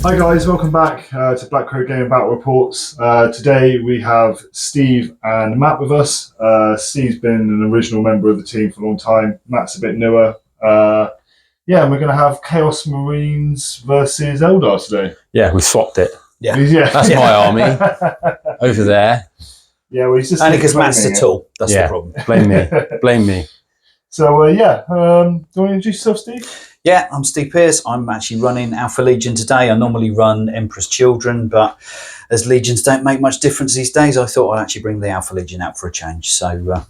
Hi guys, welcome back to Black Crow Game Battle Reports. Today we have Steve and Matt with us. Steve's been an original member of the team for a long time. Matt's a bit newer. And we're going to have Chaos Marines versus Eldar today. Yeah, we swapped it. Yeah. That's my army over there. Yeah, well, he's just only because Matt's the tool. That's the problem. Blame me. So, do you want to introduce yourself, Steve? Yeah, I'm Steve Pearce. I'm actually running Alpha Legion today. I normally run Emperor's Children, but as Legions don't make much difference these days, I thought I'd actually bring the Alpha Legion out for a change. So,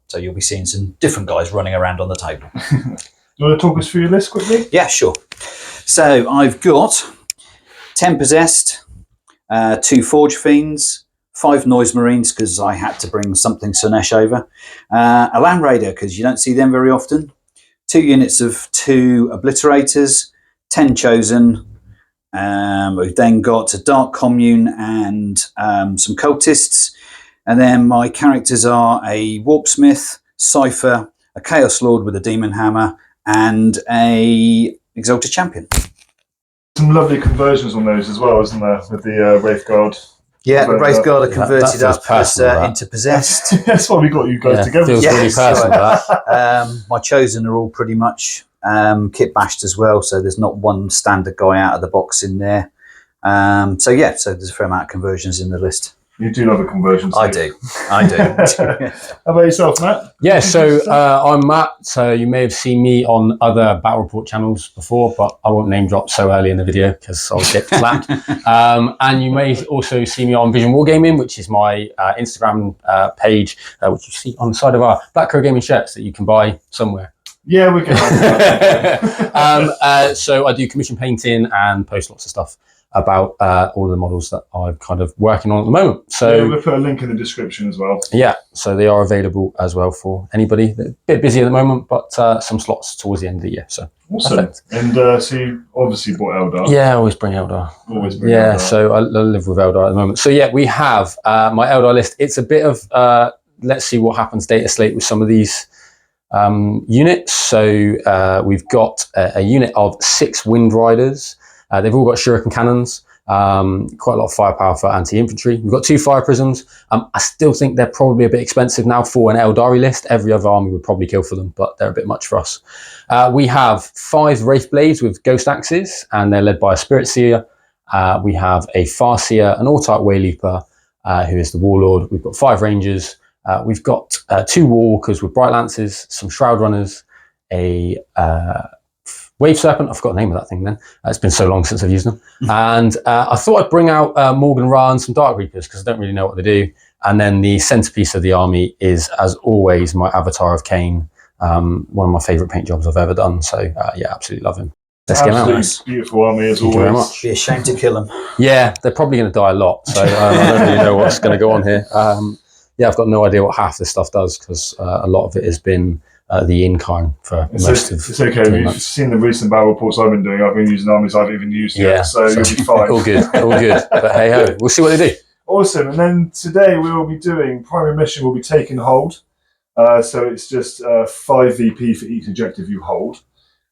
so you'll be seeing some different guys running around on the table. You want to talk us through your list quickly? Yeah, sure. So I've got 10 Possessed, 2 Forge Fiends, 5 Noise Marines, because I had to bring something Slaanesh over, a Land Raider, because you don't see them very often, 2 units of 2 Obliterators, 10 Chosen. We've then got a Dark Commune and some Cultists. And then my characters are a Warpsmith, Cypher, a Chaos Lord with a Demon Hammer, and a Exalted Champion. Some lovely conversions on those as well, isn't there? With the Wraithguard. Yeah, the Wraithguard are converted up into Possessed. That's why we got you guys together. Feels really personal, that. My Chosen are all pretty much kit bashed as well, so there's not one standard guy out of the box in there. So there's a fair amount of conversions in the list. You do love a conversion. I do. How about yourself, Matt? Yeah, so I'm Matt. So you may have seen me on other Battle Report channels before, but I won't name drop so early in the video because I'll get flagged. And you may also see me on Vision Wargaming, which is my Instagram page, which you see on the side of our Black Crow Gaming shirts that you can buy somewhere. Yeah, we can. So I do commission painting and post lots of stuff about all of the models that I'm kind of working on at the moment. So we'll put a link in the description as well. Yeah, so they are available as well for anybody. They're a bit busy at the moment, but some slots towards the end of the year. So awesome. Perfect. And so you obviously bought Eldar. Yeah, I always bring Eldar. Eldar. So I live with Eldar at the moment. So yeah, we have my Eldar list. It's a bit of let's see what happens data slate with some of these units. So we've got a unit of 6 Wind Riders. They've all got shuriken cannons, quite a lot of firepower for anti-infantry. We've got 2 fire prisms. I still think they're probably a bit expensive now for an Eldari list. Every other army would probably kill for them, but they're a bit much for us. We have 5 Wraith Blades with ghost axes, and they're led by a Spirit Seer. We have a Farseer, an All-Type Wayleaper, who is the Warlord. We've got 5 Rangers. We've got 2 Warwalkers with Bright Lances, some Shroud Runners, a Wave Serpent. I forgot the name of that thing then. It's been so long since I've used them. And I thought I'd bring out Morgan Ra and some Dark Reapers because I don't really know what they do. And then the centerpiece of the army is, as always, my Avatar of Cain. One of my favourite paint jobs I've ever done. So absolutely love him. Let's get him out. Beautiful army as always. Thank you very much. Be ashamed to kill them. Yeah, they're probably going to die a lot. So I don't really know what's going to go on here. I've got no idea what half this stuff does because a lot of it has been the Incarn for most of it's okay. You've seen the recent battle reports I've been doing. I've been using armies I've even used yet, so you'll be fine. All good. But hey ho, we'll see what they do. Awesome. And then today we will be doing primary mission. Will be taking hold. So it's just 5 VP for each objective you hold.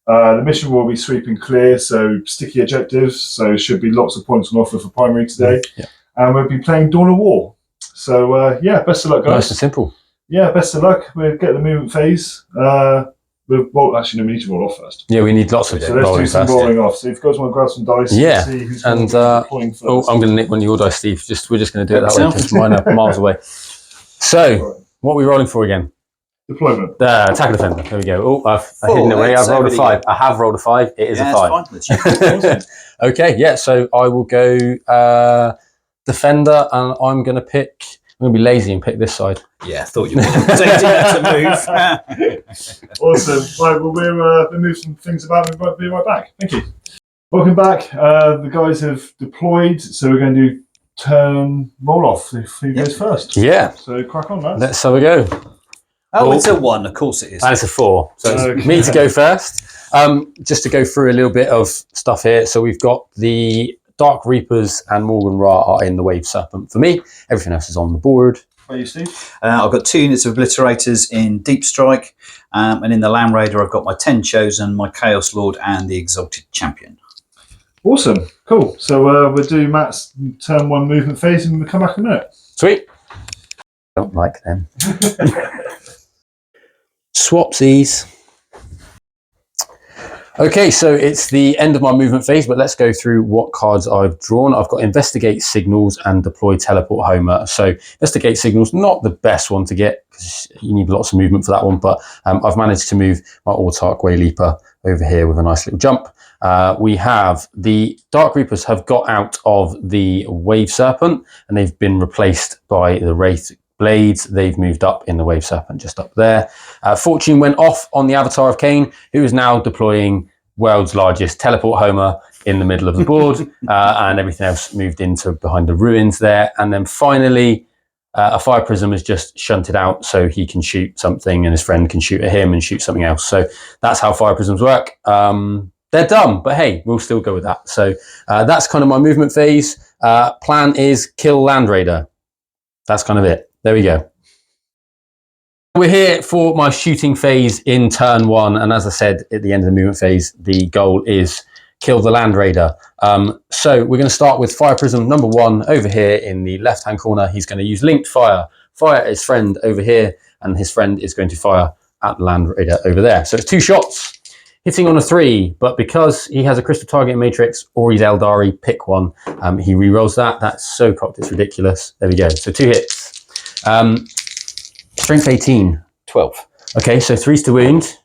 The mission will be sweep and clear, so sticky objectives. So should be lots of points on offer for primary today. Yeah. And we'll be playing Dawn of War. So best of luck, guys. Nice and simple. Yeah, best of luck. We'll get the movement phase. We need to roll off first. Yeah, we need lots of so let's do some rolling off. So if you guys want to grab some dice, see who's going to be deploying first. I'm going to nick one of your dice, Steve. We're just going to do it that way because mine are miles away. So, what are we rolling for again? Deployment. Attack and defender. There we go. Oh, I've hidden it away. I've rolled a 5. I have rolled a 5. It is a 5. Okay, yeah. So I will go defender, and I'm going to pick. I'm going to be lazy and pick this side. Yeah, I thought you were to move. Awesome. Right, well, we'll move some things about and we'll be right back. Thank you. Welcome back. The guys have deployed, so we're going to do turn roll off. Who goes first? Yeah. So crack on, lads. Let's have a go. Oh, it's a 1. Of course it is. And it's a 4. So it's me to go first. Just to go through a little bit of stuff here. So we've got the Dark Reapers and Morgan Ra are in the Wave Serpent for me. Everything else is on the board. How are you, Steve? I've got 2 units of Obliterators in Deep Strike. And in the Land Raider, I've got my 10 Chosen, my Chaos Lord, and the Exalted Champion. Awesome. Cool. So we'll do Matt's turn 1 movement phase and we'll come back in a minute. Sweet. Don't like them. Swapsies. Okay, so it's the end of my movement phase, but let's go through what cards I've drawn. I've got Investigate Signals and Deploy Teleport Homer. So Investigate Signals, not the best one to get because you need lots of movement for that one, but I've managed to move my Autarch Way Leaper over here with a nice little jump. We have the Dark Reapers have got out of the Wave Serpent and they've been replaced by the Wraith Blades. They've moved up in the Wave Serpent just up there. Fortune went off on the Avatar of Cain, who is now deploying world's largest teleport Homer in the middle of the board, and everything else moved into behind the ruins there. And then finally, a Fire Prism is just shunted out so he can shoot something and his friend can shoot at him and shoot something else. So that's how Fire Prisms work. They're dumb, but hey, we'll still go with that. So that's kind of my movement phase. Plan is kill Land Raider. That's kind of it. There we go. We're here for my shooting phase in turn 1. And as I said, at the end of the movement phase, the goal is kill the Land Raider. So we're going to start with Fire Prism number 1 over here in the left-hand corner. He's going to use Linked Fire. Fire his friend over here, and his friend is going to fire at the Land Raider over there. So it's 2 shots. Hitting on a 3, but because he has a Crystal Target Matrix or he's Eldari, pick one. He re-rolls that. That's so cocked, it's ridiculous. There we go. So 2 hits. Strength 18. 12. Okay, so 3's to wound.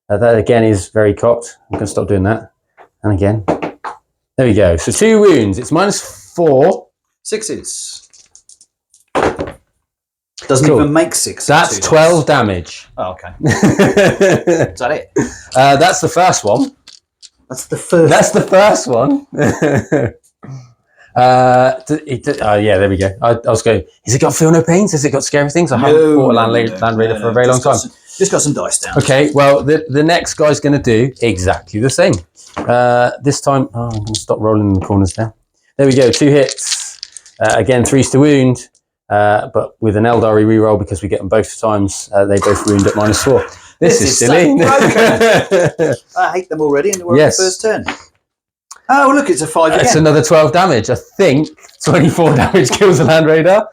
That again is very cocked. I'm going to stop doing that. And again. There we go. So 2 wounds. It's -4. 6s. Doesn't Cool. even make 6. That's 12 damage. Oh, okay. Is that it? That's the first one. That's the first. That's the first one. Yeah, there we go. I was going, has it got Feel No Pains? Has it got Scary Things? I haven't fought a Land Raider for a very long time. Just got some dice down. Okay, well, the next guy's going to do exactly the same. This time, I'm going to stop rolling in the corners there. There we go, 2 hits. Again, 3's to wound, but with an Eldari reroll because we get them both times. They both wound at -4. This is silly. So I hate them already, and we're on the first turn. Oh, look, it's a 5 again. It's another 12 damage. I think 24 damage kills a Land Raider.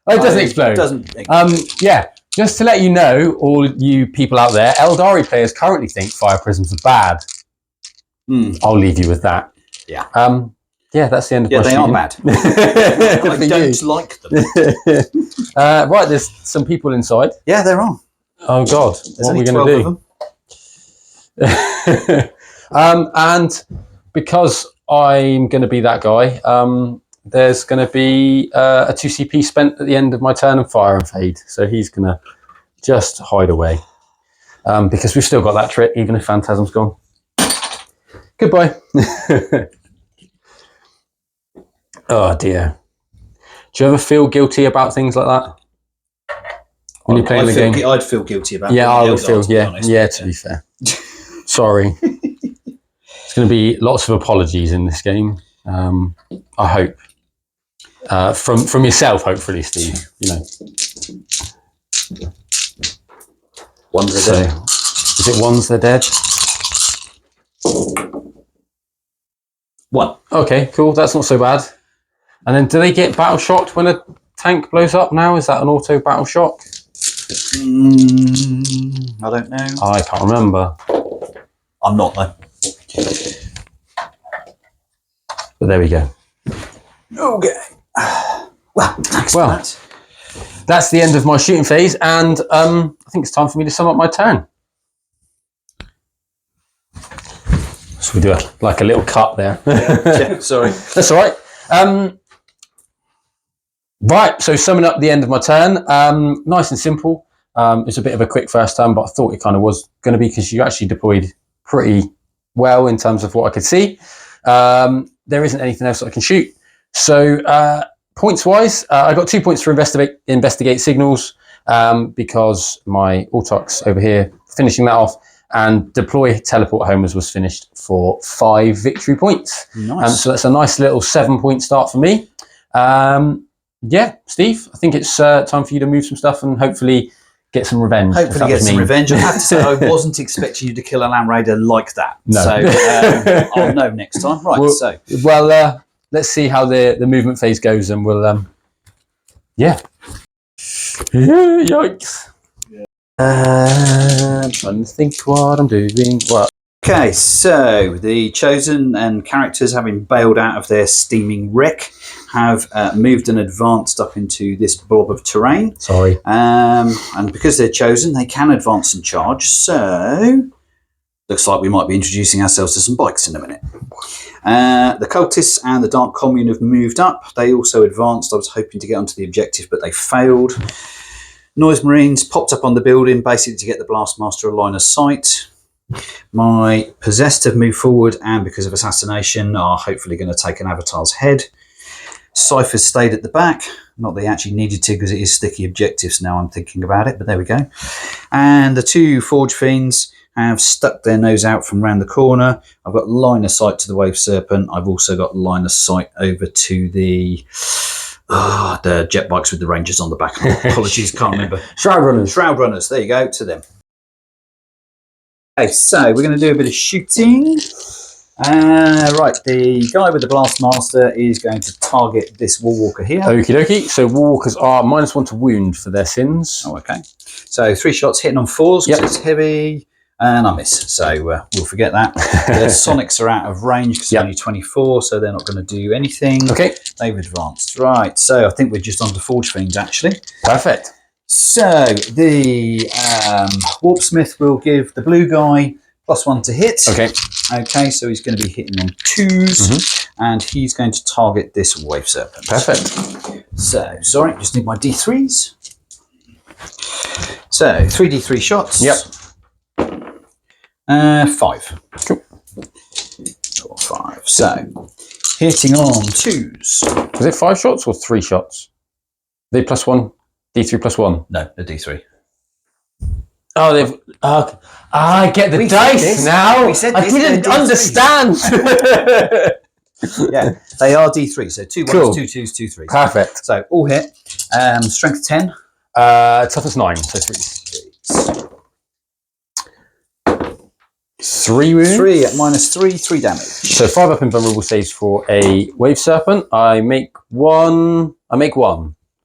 Oh, it doesn't explode. It doesn't explode. Yeah, just to let you know, all you people out there, Eldari players currently think Fire Prisms are bad. I'll leave you with that. Yeah. Yeah, that's the end of my they shooting. are bad. I don't like them. Right, there's some people inside. Yeah, there are. Oh, God. What are we going to do? And because I'm going to be that guy, there's going to be a 2 CP spent at the end of my turn and Fire and Fade. So he's going to just hide away because we've still got that trick, even if Phantasm's gone. Goodbye. Oh, dear. Do you ever feel guilty about things like that? When you're playing the game? I'd feel guilty about it. Yeah, I would feel, to be fair. Sorry. There's going to be lots of apologies in this game. I hope. From yourself, hopefully, Steve. You know. Ones are dead. Is it ones they're dead? 1. Okay, cool. That's not so bad. And then do they get battle shocked when a tank blows up now? Is that an auto battle shock? I don't know. I can't remember. I'm not, though. But there we go. Okay. Well, thanks for that. That's the end of my shooting phase, and I think it's time for me to sum up my turn. So we do like a little cut there. Yeah, sorry. That's all right. Right, so summing up the end of my turn, nice and simple. It's a bit of a quick first turn, but I thought it kind of was going to be because you actually deployed pretty well in terms of what I could see. There isn't anything else that I can shoot. So points-wise, I got 2 points for investigate signals because my Autarch's over here, finishing that off, and deploy teleport homers was finished for 5 victory points. Nice. So that's a nice little 7-point start for me. Yeah, Steve, I think it's time for you to move some stuff and hopefully get some revenge. Hopefully get some revenge. I have to say, I wasn't expecting you to kill a Land Raider like that. No. So I'll know next time. Right, well, let's see how the movement phase goes, and we'll, yeah. Yikes. Trying to think what I'm doing. What? Okay, so the Chosen and characters, having bailed out of their steaming wreck, have moved and advanced up into this blob of terrain. Sorry. And because they're Chosen, they can advance and charge. So looks like we might be introducing ourselves to some bikes in a minute. The Cultists and the Dark Commune have moved up. They also advanced. I was hoping to get onto the objective, but they failed. Noise Marines popped up on the building, basically to get the Blastmaster a line of sight. My Possessed have moved forward, and because of assassination are hopefully going to take an Avatar's head. Cyphers stayed at the back. Not that they actually needed to, because it is sticky objectives now I'm thinking about it, but there we go. And the two Forge Fiends have stuck their nose out from round the corner. I've got line of sight to the Wave Serpent. I've also got line of sight over to the jet bikes with the Rangers on the back. Apologies, can't remember. Shroud Runners. Shroud Runners, there you go, to them. Okay, so we're going to do a bit of shooting. Right, the guy with the Blastmaster is going to target this Warwalker here. Okie dokie. So Warwalkers are -1 to wound for their sins. Oh, okay. So 3 shots hitting on 4s because Yep. it's heavy. And I miss, so we'll forget that. The Sonics are out of range because Yep. only 24, so they're not going to do anything. Okay. They've advanced. Right, so I think we're just on to Forge Fiends, actually. Perfect. So the Warpsmith will give the blue guy +1 to hit. Okay. Okay, so he's going to be hitting on 2s, and he's going to target this Wave Serpent. Perfect. So, sorry, just need my D3s. So, 3D3 shots. Yep. 5. Cool. 4, 5. So, hitting on 2s. Was it 5 shots or 3 shots? They +1, D3 +1. No, a D3. Oh, they've. I get the dice now. We said I this, didn't they're understand. Yeah, they are D3. So 2 1s, Cool. 2 2s, 2 3s. Perfect. So all hit. Strength 10. Toughness 9, so 3. 3 wounds. 3 at -3, 3 damage. So 5 up invulnerable saves for a Wave Serpent. I make one.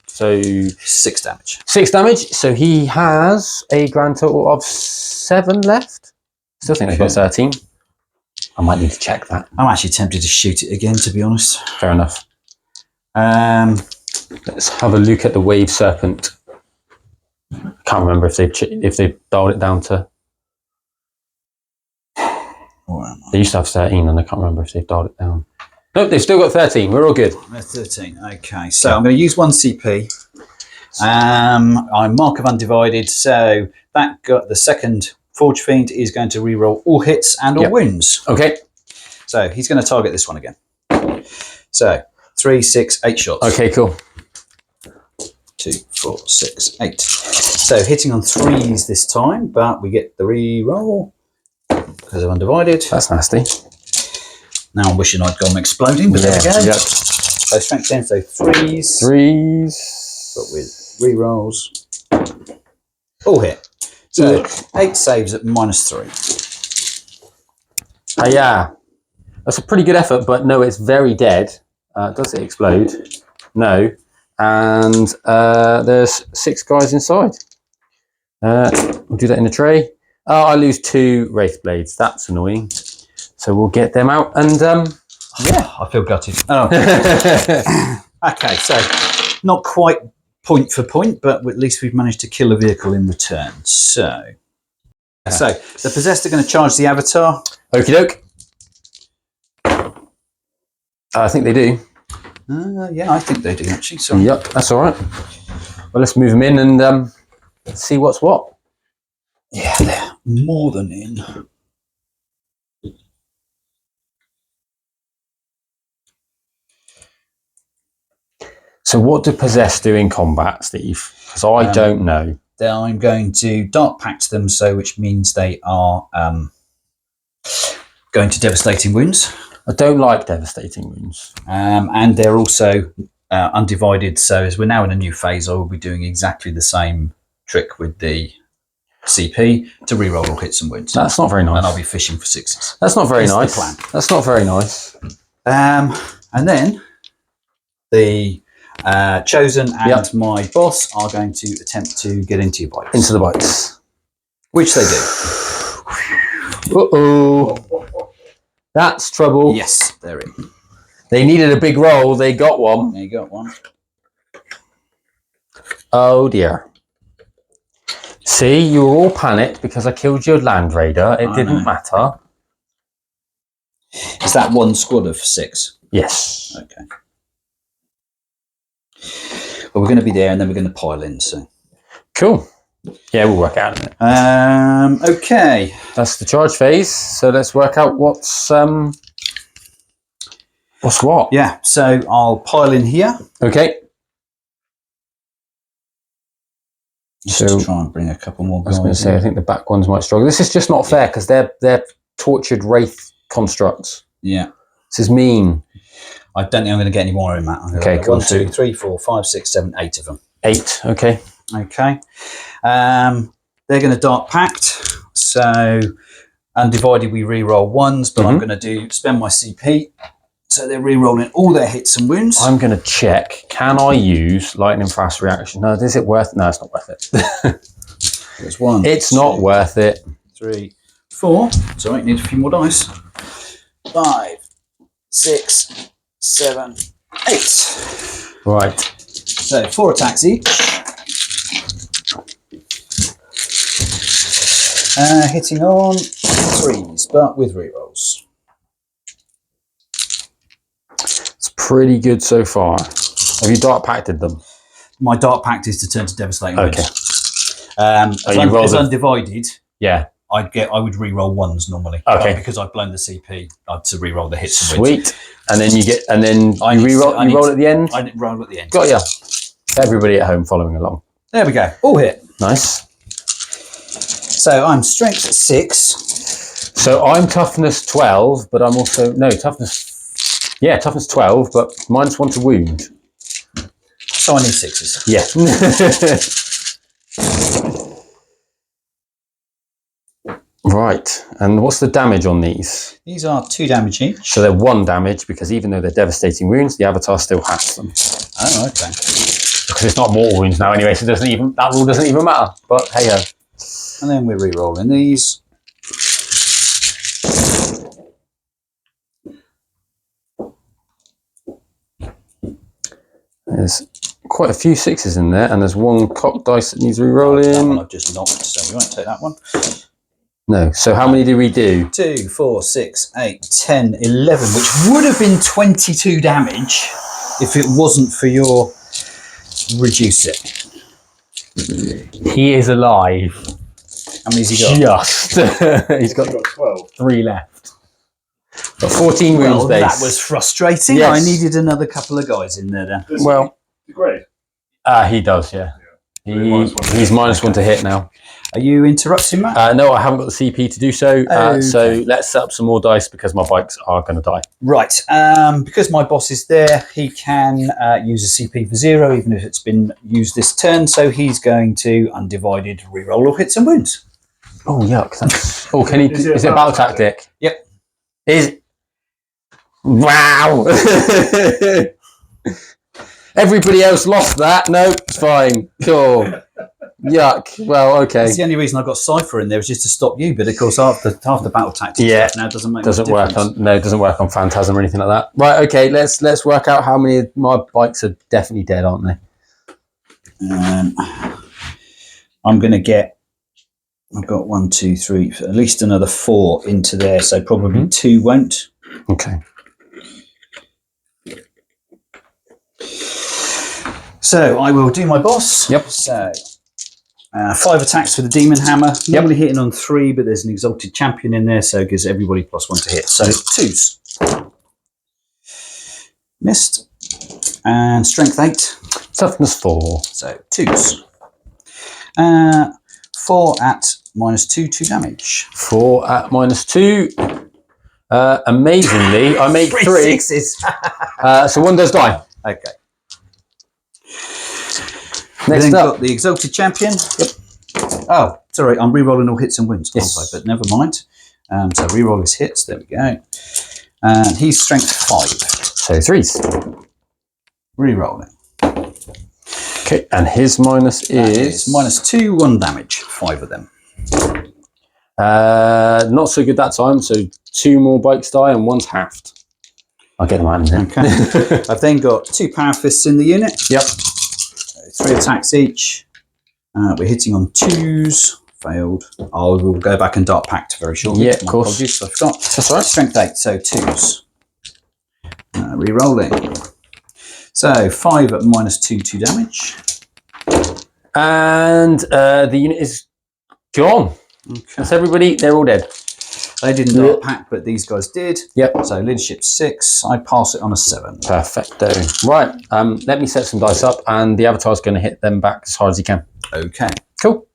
So 6 damage. 6 damage. So he has a grand total of 7 left. Still think they've got 13. I might need to check that. I'm actually tempted to shoot it again, to be honest. Fair enough. Let's have a look at the Wave Serpent. I can't remember if they've dialed it down to. They used to have 13, and I can't remember if they've dialed it down. Nope, they've still got 13. We're all good. 13. Okay, so I'm going to use 1 CP. I'm Mark of Undivided, so that got the second Forge Fiend is going to reroll all hits and all wounds. Okay. So he's going to target this one again. So 3, 6, 8 shots. Okay, cool. 2, 4, 6, 8. So hitting on 3s this time, but we get the reroll because of Undivided. That's nasty. Now I'm wishing I'd gone exploding, but there we go. Yep. So strength 10, so 3s. 3s. But with rerolls. All hit. So 8 saves at -3. Yeah. That's a pretty good effort, but no, it's very dead. Does it explode? No. And there's 6 guys inside. We'll do that in a tray. Oh, I lose 2 Wraith Blades. That's annoying. So we'll get them out and yeah, I feel gutted. Oh. Okay, so not quite point for point, but at least we've managed to kill a vehicle in return. So the Possessed are going to charge the Avatar. Okie doke. I think they do. Yeah, I think they do actually. Sorry. Yep, that's all right. Well, let's move them in and see what's what. Yeah, they're more than in. So what do Possess do in combat, Steve? Because I don't know. Then I'm going to Dark Pact them, so which means they are going to Devastating Wounds. I don't like Devastating Wounds. And they're also Undivided, so as we're now in a new phase, I will be doing exactly the same trick with the CP to reroll all hits and wounds. That's not very nice. And I'll be fishing for 6s. That's not very That's the nice. plan. That's not very nice. And then the Chosen and my boss are going to attempt to get into your bikes. Into the bikes. Which they do. Uh-oh. That's trouble. Yes, they're in. They needed a big roll. They got one. There you got one. Oh, dear. See, you were all panicked because I killed your Land Raider. It didn't matter. Is that one squad of 6? Yes. Okay. Well, we're going to be there and then we're going to pile in soon. Cool. Yeah, we'll work out in it. Okay. That's the charge phase. So let's work out what's what. Yeah, so I'll pile in here. Okay. Just So to try and bring a couple more I was guys going to say, in. I think the back ones might struggle. This is just not fair because they're tortured wraith constructs. Yeah. This is mean. I don't think I'm going to get any more in that. Okay, cool. 1, 2, 3, 4, 5, 6, 7, 8 of them. 8. Okay. Okay. They're going to Dark Pact. So undivided, we re-roll 1s, but I'm going to spend my CP. So they're re-rolling all their hits and wounds. I'm going to check. Can I use lightning fast reaction? No, is it worth? No, it's not worth it. There's 1. It's 2, not worth it. 3, 4. So I need a few more dice. 5, 6, 7, 8. Right. So 4 attacks each. Hitting on 3s, but with rerolls. It's pretty good so far. Have you dark pacted them? My Dark Pact is to turn to Devastating Okay. Wounds. As undivided, Yeah. I would re-roll 1s normally. Okay. But because I've blown the CP, I'd to re-roll the hits and wounds. Sweet. And then you get, and then I you need re-roll, to- you roll at the end? I roll at the end. Got ya. Everybody at home following along. There we go. All hit. Nice. So I'm strength 6. So I'm toughness 12, but I'm also, no, toughness 12, but -1 to wound. So I need 6s. Yeah. Right. And what's the damage on these? These are 2 damage each. So they're 1 damage because even though they're devastating wounds, the avatar still has them. Oh, okay. Because it's not mortal wounds now anyway, so that rule doesn't even matter. But hey ho. And then we're re-rolling these. There's quite a few 6s in there, and there's 1 cock dice that needs That one re-rolling. I've just knocked, so we won't take that one. No. So how many did we do? 2, 4, 6, 8, 10, 11, which would have been 22 damage if it wasn't for your reduce it. He is alive. How many's he got? Just. He's got 12. 3 left. Got 14 wounds Well, base. that was frustrating. Yes. I needed another couple of guys in there then. Well, Great. he does, yeah. He's -1 -1 to hit now. Are you interrupting, Matt? No, I haven't got the CP to do so. Okay. So let's set up some more dice because my bikes are going to die. Right. Because my boss is there, he can use a CP for 0, even if it's been used this turn. So he's going to undivided reroll all hits and wounds. Oh, yuck. That's... Oh, can he? Is it a battle tactic? Yep. Is... Wow. Everybody else lost that. No, it's fine. Cool. Yuck. Well, okay. That's the only reason I got Cypher in there was just to stop you. But of course, half the battle tactics now doesn't make doesn't much work difference. on. No, it doesn't work on Phantasm or anything like that. Right. Okay. Let's work out how many of my bikes are definitely dead, aren't they? I'm going to get. I've got 1, 2, 3, at least another 4 into there. So probably 2 won't. Okay. So I will do my boss. Yep. So 5 attacks for the Demon Hammer. Normally hitting on 3, but there's an Exalted Champion in there, so it gives everybody +1 to hit. So 2s. Missed. And strength 8. Toughness 4. So 2s. 4 at -2, 2 damage. 4 at -2. Amazingly, I make 3. 6s. So 1 does die. Okay. Next then up. got the Exalted Champion. Yep. Oh, sorry, I'm re-rolling all hits and wins, Yes. aren't I? But never mind. So re-roll his hits. There we go. And he's strength 5. So 3s. Re-rolling. Okay, and his minus is -2, 1 damage. 5 of them. not so good that time. So 2 more bikes die and 1's halved. I'll get them out in there. Okay. I've then got 2 Power Fists in the unit. Yep. So 3 attacks each. We're hitting on 2s. Failed. I will go back and Dark Pact very shortly. Yeah, of course. Apologies, I forgot. That's all right. Strength 8, so 2s. Re-rolling. So 5 at -2, 2 damage. And the unit is gone. Okay. That's everybody. They're all dead. They didn't Dark Pact, but these guys did. Yep. So leadership 6. I pass it on a 7. Perfecto. Right. Let me set some dice up, and the avatar's going to hit them back as hard as he can. Okay. Cool.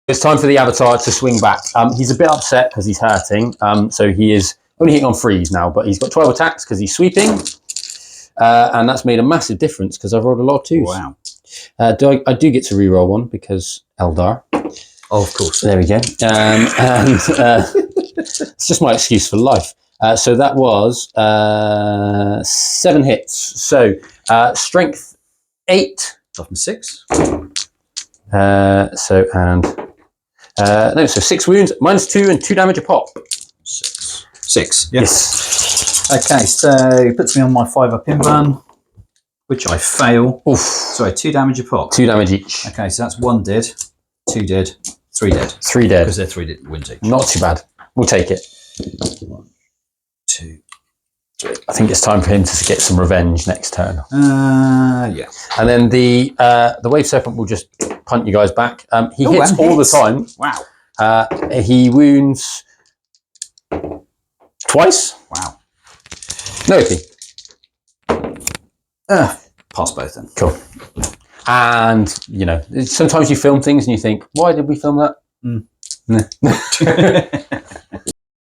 It's time for the avatar to swing back. He's a bit upset because he's hurting. So he is only hitting on 3s now, but he's got 12 attacks because he's sweeping. And that's made a massive difference because I've rolled a lot of 2s. Wow. I do get to re-roll 1 because Eldar. Oh, of course. There we go. It's just my excuse for life. So that was 7 hits. So strength 8. Toughness 6. So 6 wounds, -2 and 2 damage a pop. 6. Yep. Yes. Okay, so it puts me on my 5-up inburn, which I fail. Oof. Sorry, 2 damage a pop. 2 damage each. Okay, so that's 1 dead, 2 dead, 3 dead. 3 dead. Because they're 3 wounds each. Not too bad. We'll take it. 1, 2. I think it's time for him to get some revenge next turn. Yeah. And then the Wave Serpent will just punt you guys back. He hits all the time. Wow. He wounds twice. Wow. No AP. Pass both then. Cool. And, you know, sometimes you film things and you think, why did we film that?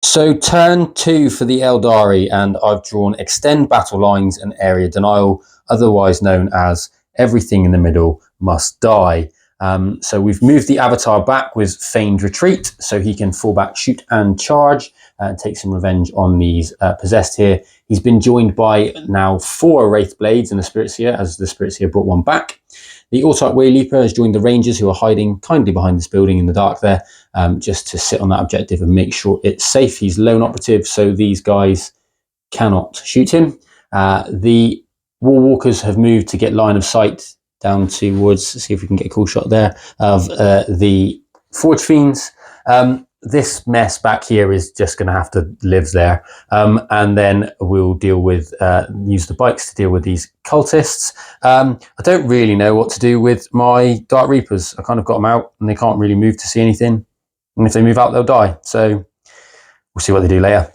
So turn 2 for the Eldari, and I've drawn Extend Battle Lines and Area Denial, otherwise known as Everything in the Middle Must Die. So we've moved the avatar back with Feigned Retreat, so he can fall back, shoot and charge, and take some revenge on these possessed here. He's been joined by now 4 Wraith Blades and the Spirit Seer, as the Spirit Seer brought 1 back. The Autarch Wayleaper has joined the Rangers, who are hiding kindly behind this building in the dark there, just to sit on that objective and make sure it's safe. He's lone operative, so these guys cannot shoot him. The War Walkers have moved to get line of sight down towards, see if we can get a cool shot there, of the Forge Fiends. This mess back here is just going to have to live there. And then we'll deal with, use the bikes to deal with these cultists. I don't really know what to do with my Dark Reapers. I kind of got them out and they can't really move to see anything. And if they move out, they'll die. So we'll see what they do later.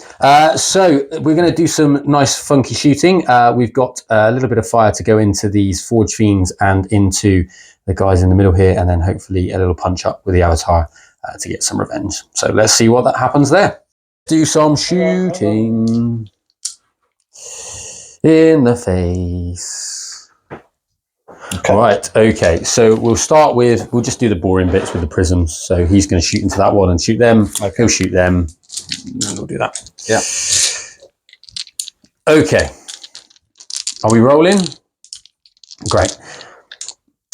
So we're going to do some nice funky shooting. We've got a little bit of fire to go into these Forge Fiends and into the guys in the middle here. And then hopefully a little punch up with the Avatar to get some revenge. So let's see what that happens there. Do some shooting in the face. Okay. Right, okay, so we'll start with, we'll just do the boring bits with the prisms. So he's going to shoot into that one and shoot them. Okay. He'll shoot them, and we'll do that. Yeah. Okay. Are we rolling? Great.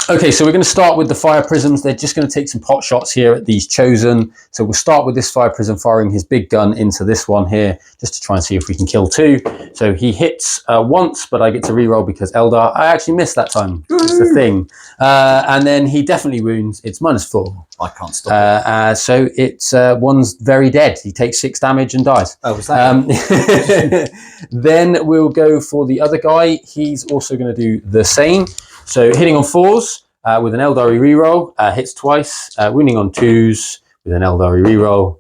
Okay, so we're going to start with the fire prisms. They're just going to take some pot shots here at these chosen. So we'll start with this fire prism firing his big gun into this one here, just to try and see if we can kill 2. So he hits once, but I get to reroll because Eldar, I actually missed that time. It's the thing. And then he definitely wounds. It's -4. I can't stop so it's one's very dead. He takes 6 damage and dies. Oh, was that Then we'll go for the other guy. He's also going to do the same. So hitting on 4s with an Eldari reroll, hits twice, wounding on 2s with an Eldari reroll,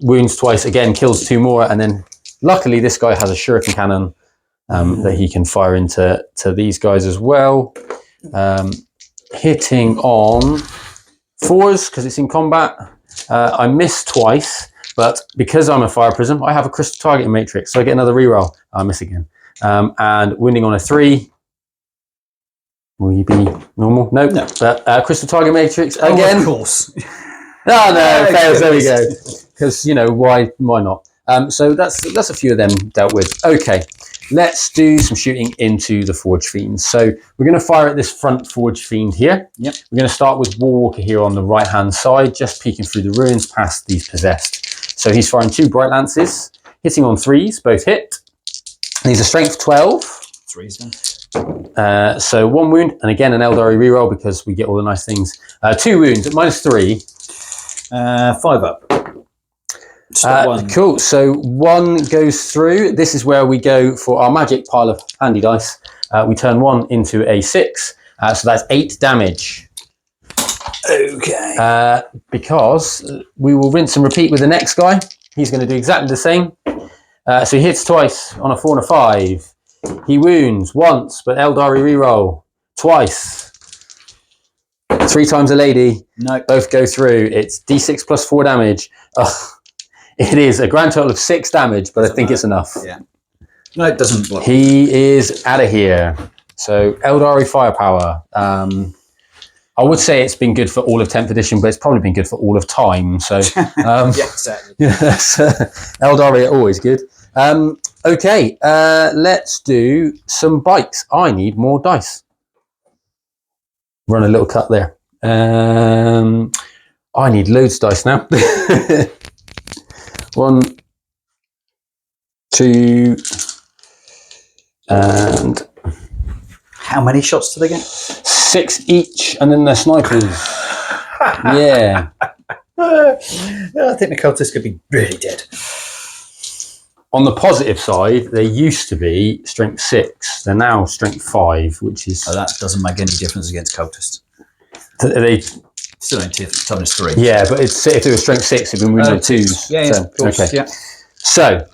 wounds twice, again kills 2 more, and then luckily this guy has a shuriken cannon that he can fire into these guys as well. Hitting on 4s because it's in combat. I miss twice, but because I'm a fire prism, I have a crystal targeting matrix, so I get another reroll. I miss again. And wounding on a 3. Will you be normal? Nope. No. But Crystal Target Matrix again. Oh, of course. Oh no, Oh, fails. There we go. goodness. Because why not? So that's a few of them dealt with. Okay, let's do some shooting into the Forge Fiends. So we're going to fire at this front Forge Fiend here. Yep. We're going to start with Warwalker here on the right hand side, just peeking through the ruins past these possessed. So he's firing 2 Bright Lances, hitting on 3s, both hit. These are strength 12. 3s then. So 1 wound, and again an Eldar reroll because we get all the nice things. 2 wounds at -3. 5 up. One. Cool. So 1 goes through. This is where we go for our magic pile of handy dice. We turn 1 into a 6. So that's 8 damage. Okay. Because we will rinse and repeat with the next guy. He's going to do exactly the same. So he hits twice on a 4 and a 5. He wounds once, but Eldari reroll twice. 3 times a lady. No. Both go through. It's D6 plus 4 damage. It is a grand total of 6 damage, but I think it's enough. Yeah. No, it doesn't block. He is out of here. So Eldari firepower. I would say it's been good for all of 10th edition, but it's probably been good for all of time. So yeah, exactly. yes, Eldari are always good. Okay, let's do some bikes. I need more dice. Run a little cut there. I need loads of dice now. 1, 2, and how many shots do they get? 6 each, and then they're snipers. Yeah. I think the cultists could be really dead. On the positive side, they used to be strength 6. They're now strength 5, which is... Oh, that doesn't make any difference against cultists. They still only times 3. Yeah, but it's, if it was strength 6, it'd been wounded 2s. Yeah, so, of course. Okay. Yeah. So,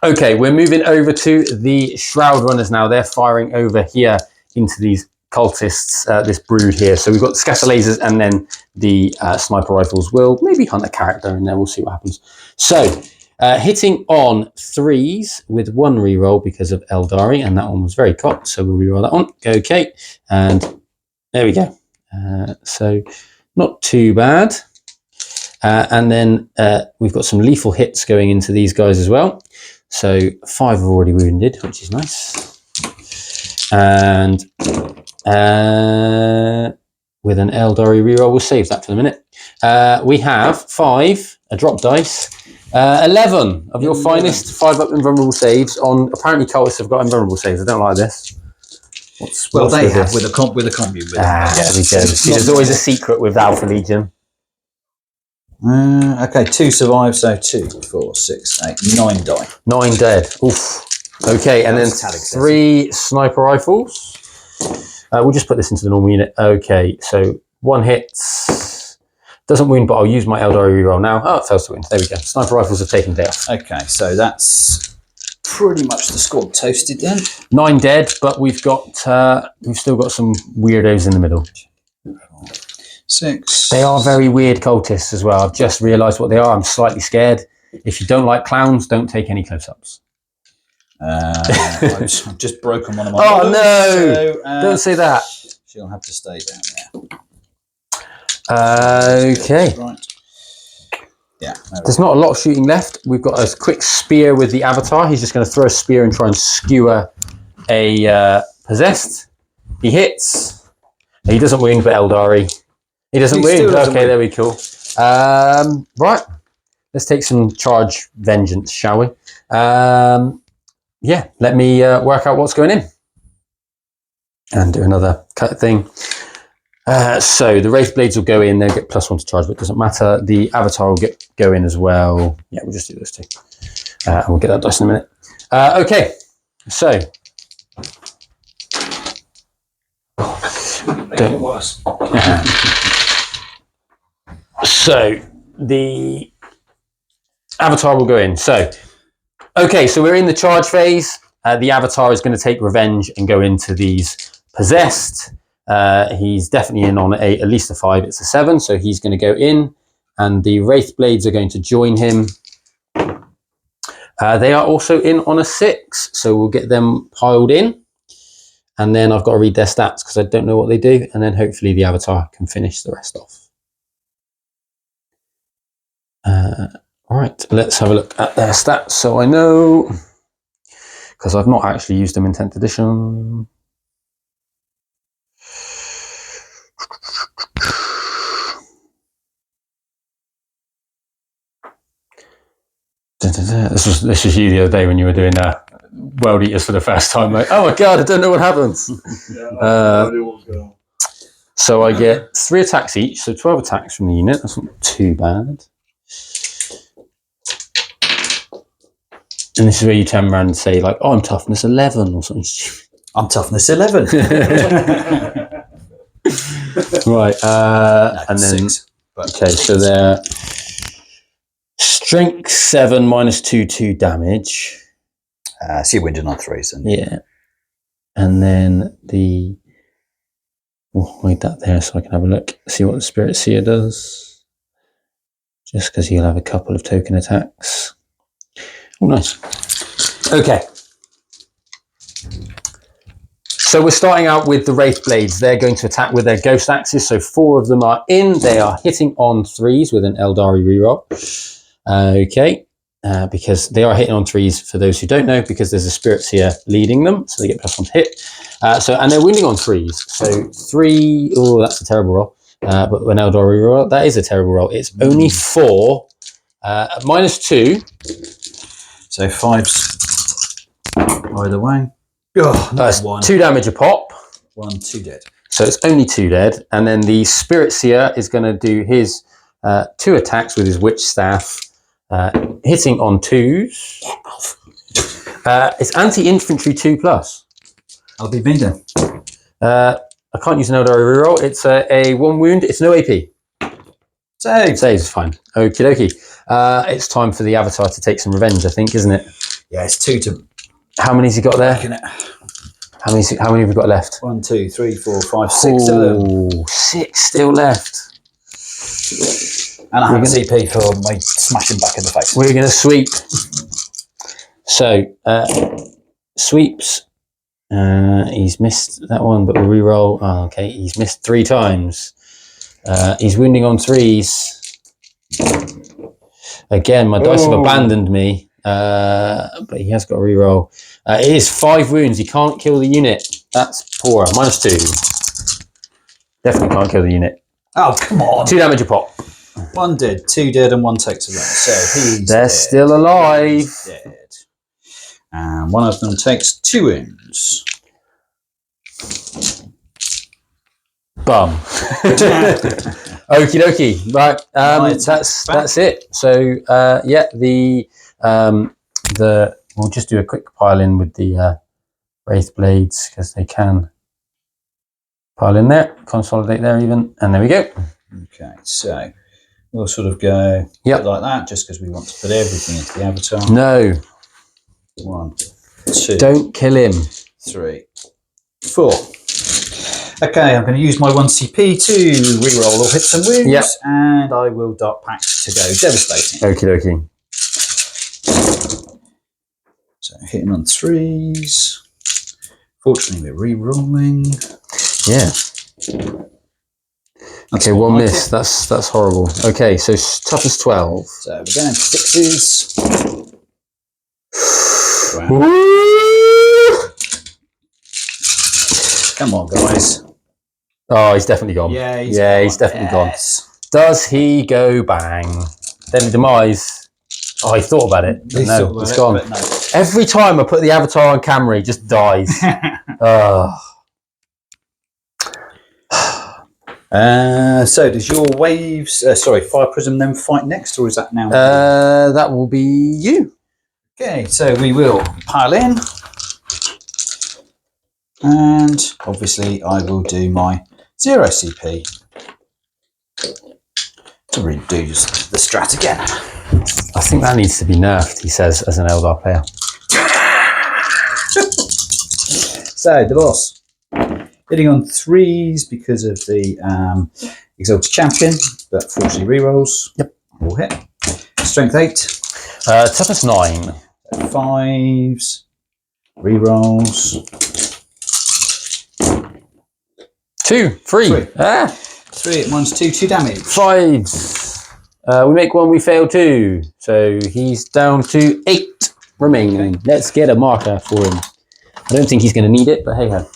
okay, we're moving over to the Shroud Runners now. They're firing over here into these cultists, this brood here. So we've got the scatter lasers and then the sniper rifles. We'll maybe hunt a character and then we'll see what happens. So, hitting on 3s with 1 reroll because of Eldari, and that one was very cocked, so we'll reroll that one. Okay, and there we go. So not too bad. And then we've got some lethal hits going into these guys as well. So 5 have already wounded, which is nice. And with an Eldari reroll, we'll save that for the minute. We have 5, a drop dice. 11 of your finest 5 up invulnerable saves on. Apparently, cultists have got invulnerable saves. I don't like this. What's they have with a commune. There we go. See, there's always a secret with Alpha Legion. Okay, 2 survive, so 2, 4, 6, 8, 9 die. 9 dead. Oof. Okay, and then 3 sniper rifles. We'll just put this into the normal unit. Okay, so 1 hits. Doesn't wound, but I'll use my Eldar reroll now. Oh, it fails to wound. There we go. Sniper rifles have taken day off. Okay, so that's pretty much the squad toasted then. 9 dead, but we've got we've still got some weirdos in the middle. 6. They are very weird cultists as well. I've just realised what they are. I'm slightly scared. If you don't like clowns, don't take any close-ups. I've just broken one of my. Oh models, no! so, Don't say that. She'll have to stay down there. Okay. Right. Yeah. There's not a lot of shooting left. We've got a quick spear with the Avatar. He's just going to throw a spear and try and skewer a possessed. He hits. He doesn't wound, but Eldari. He doesn't wound. Okay, there we go. Right. Let's take some charge vengeance, shall we? Yeah, let me work out what's going in. And do another cut thing. So the Wraith Blades will go in, they'll get +1 to charge, but it doesn't matter. The Avatar will go in as well. Yeah, we'll just do those 2. And we'll get that dice in a minute. Okay, so. So the Avatar will go in. So, okay, so we're in the charge phase. The Avatar is going to take revenge and go into these possessed. He's definitely in on at least a 5. It's a 7, so he's going to go in, and the Wraith Blades are going to join him. They are also in on a 6, so we'll get them piled in. and then I've got to read their stats because I don't know what they do, and then hopefully the avatar can finish the rest off. All right, let's have a look at their stats so I know, because I've not actually used them in 10th edition. This was you the other day when you were doing World Eaters for the first time. Like, oh my god, I don't know what happens. So I get 3 attacks each, so 12 attacks from the unit. That's not too bad. And this is where you turn around and say, like, oh, I'm toughness 11 or something stupid. I'm toughness 11. Right. No, and then, 6. But okay, so they're strength 7 minus 2 damage. so you're winding on 3s. And Yeah. And then we'll hide that there so I can have a look, see what the Spirit Seer does. Just because he'll have a couple of token attacks. Oh, nice. Okay. So we're starting out with the Wraith Blades. They're going to attack with their Ghost Axes. So 4 of them are in. They are hitting on 3s with an Eldari reroll. Okay. Because they are hitting on 3s, for those who don't know, because there's a Spirit Seer leading them. So they get +1 to hit. And they're wounding on 3s. So 3, oh, that's a terrible roll. But when Eldari reroll, that is a terrible roll. It's only 4, -2. So 5s either way. Oh, That's 1. 2 damage a pop. 1, 2 dead. So it's only 2 dead. And then the Spirit Seer is going to do his 2 attacks with his Witch Staff, hitting on 2s. It's anti-infantry 2+. I'll be me then. I can't use an Eldar reroll. It's a 1 wound. It's no AP. Save. Saves fine. Okie dokie. It's time for the Avatar to take some revenge, I think, isn't it? Yeah, it's 2 to... How many's he got there? How many have we got left? 1, 2, 3, 4, 5, 6 of them. Oh, 6 still left. And I have a CP for my smashing back in the face. We're going to sweep. So, sweeps. He's missed that one, but we'll re-roll. Oh, okay, he's missed 3 times. He's wounding on 3s. Again, my dice have abandoned me. But he has got a re-roll. It is 5 wounds. He can't kill the unit. That's poor. -2. Definitely can't kill the unit. Oh, come on. 2 damage a pop. 1 dead, 2 dead, and 1 takes a run. So he's They're dead. still alive. He's dead. And one of them takes 2 wounds. Bum. Okie dokie. Right. That's it. So yeah, we'll just do a quick pile in with the Wraith Blades because they can pile in there, consolidate there even, and there we go. Okay, so we'll sort of go like that, just because we want to put everything into the Avatar. No. 1, 2. Don't kill him. 3, 4. Okay, I'm going to use my 1 CP to reroll or hit some wounds, and I will dart pack to go devastating. Okie dokie. So hitting on 3s. Fortunately, we're re-rolling. Yeah. That's okay, 1 like miss. it. That's horrible. Okay, so tough as 12. So we're going to 6s. Come on, guys. Oh, he's definitely gone. Yeah, he's definitely gone. Does he go bang? Deadly Demise. Oh, he thought about it. But no, it's gone. No. Every time I put the Avatar on camera, he just dies. So does your waves, Fire Prism then fight next, or is that now? That will be you. Okay, so we will pile in. And obviously I will do my 0 CP to reduce the strat again. I think that needs to be nerfed, he says, as an Eldar player. So the boss. Hitting on 3s because of the Exalted Champion, but fortunately rerolls. Yep. Will hit. Strength 8. Toughness 9. 5s. Rerolls. 2, 3. 3. Ah, 3 at -2, 2 damage. 5s. We make 1, we fail 2. So he's down to 8 remaining. Okay. Let's get a marker for him. I don't think he's going to need it, but hey ho.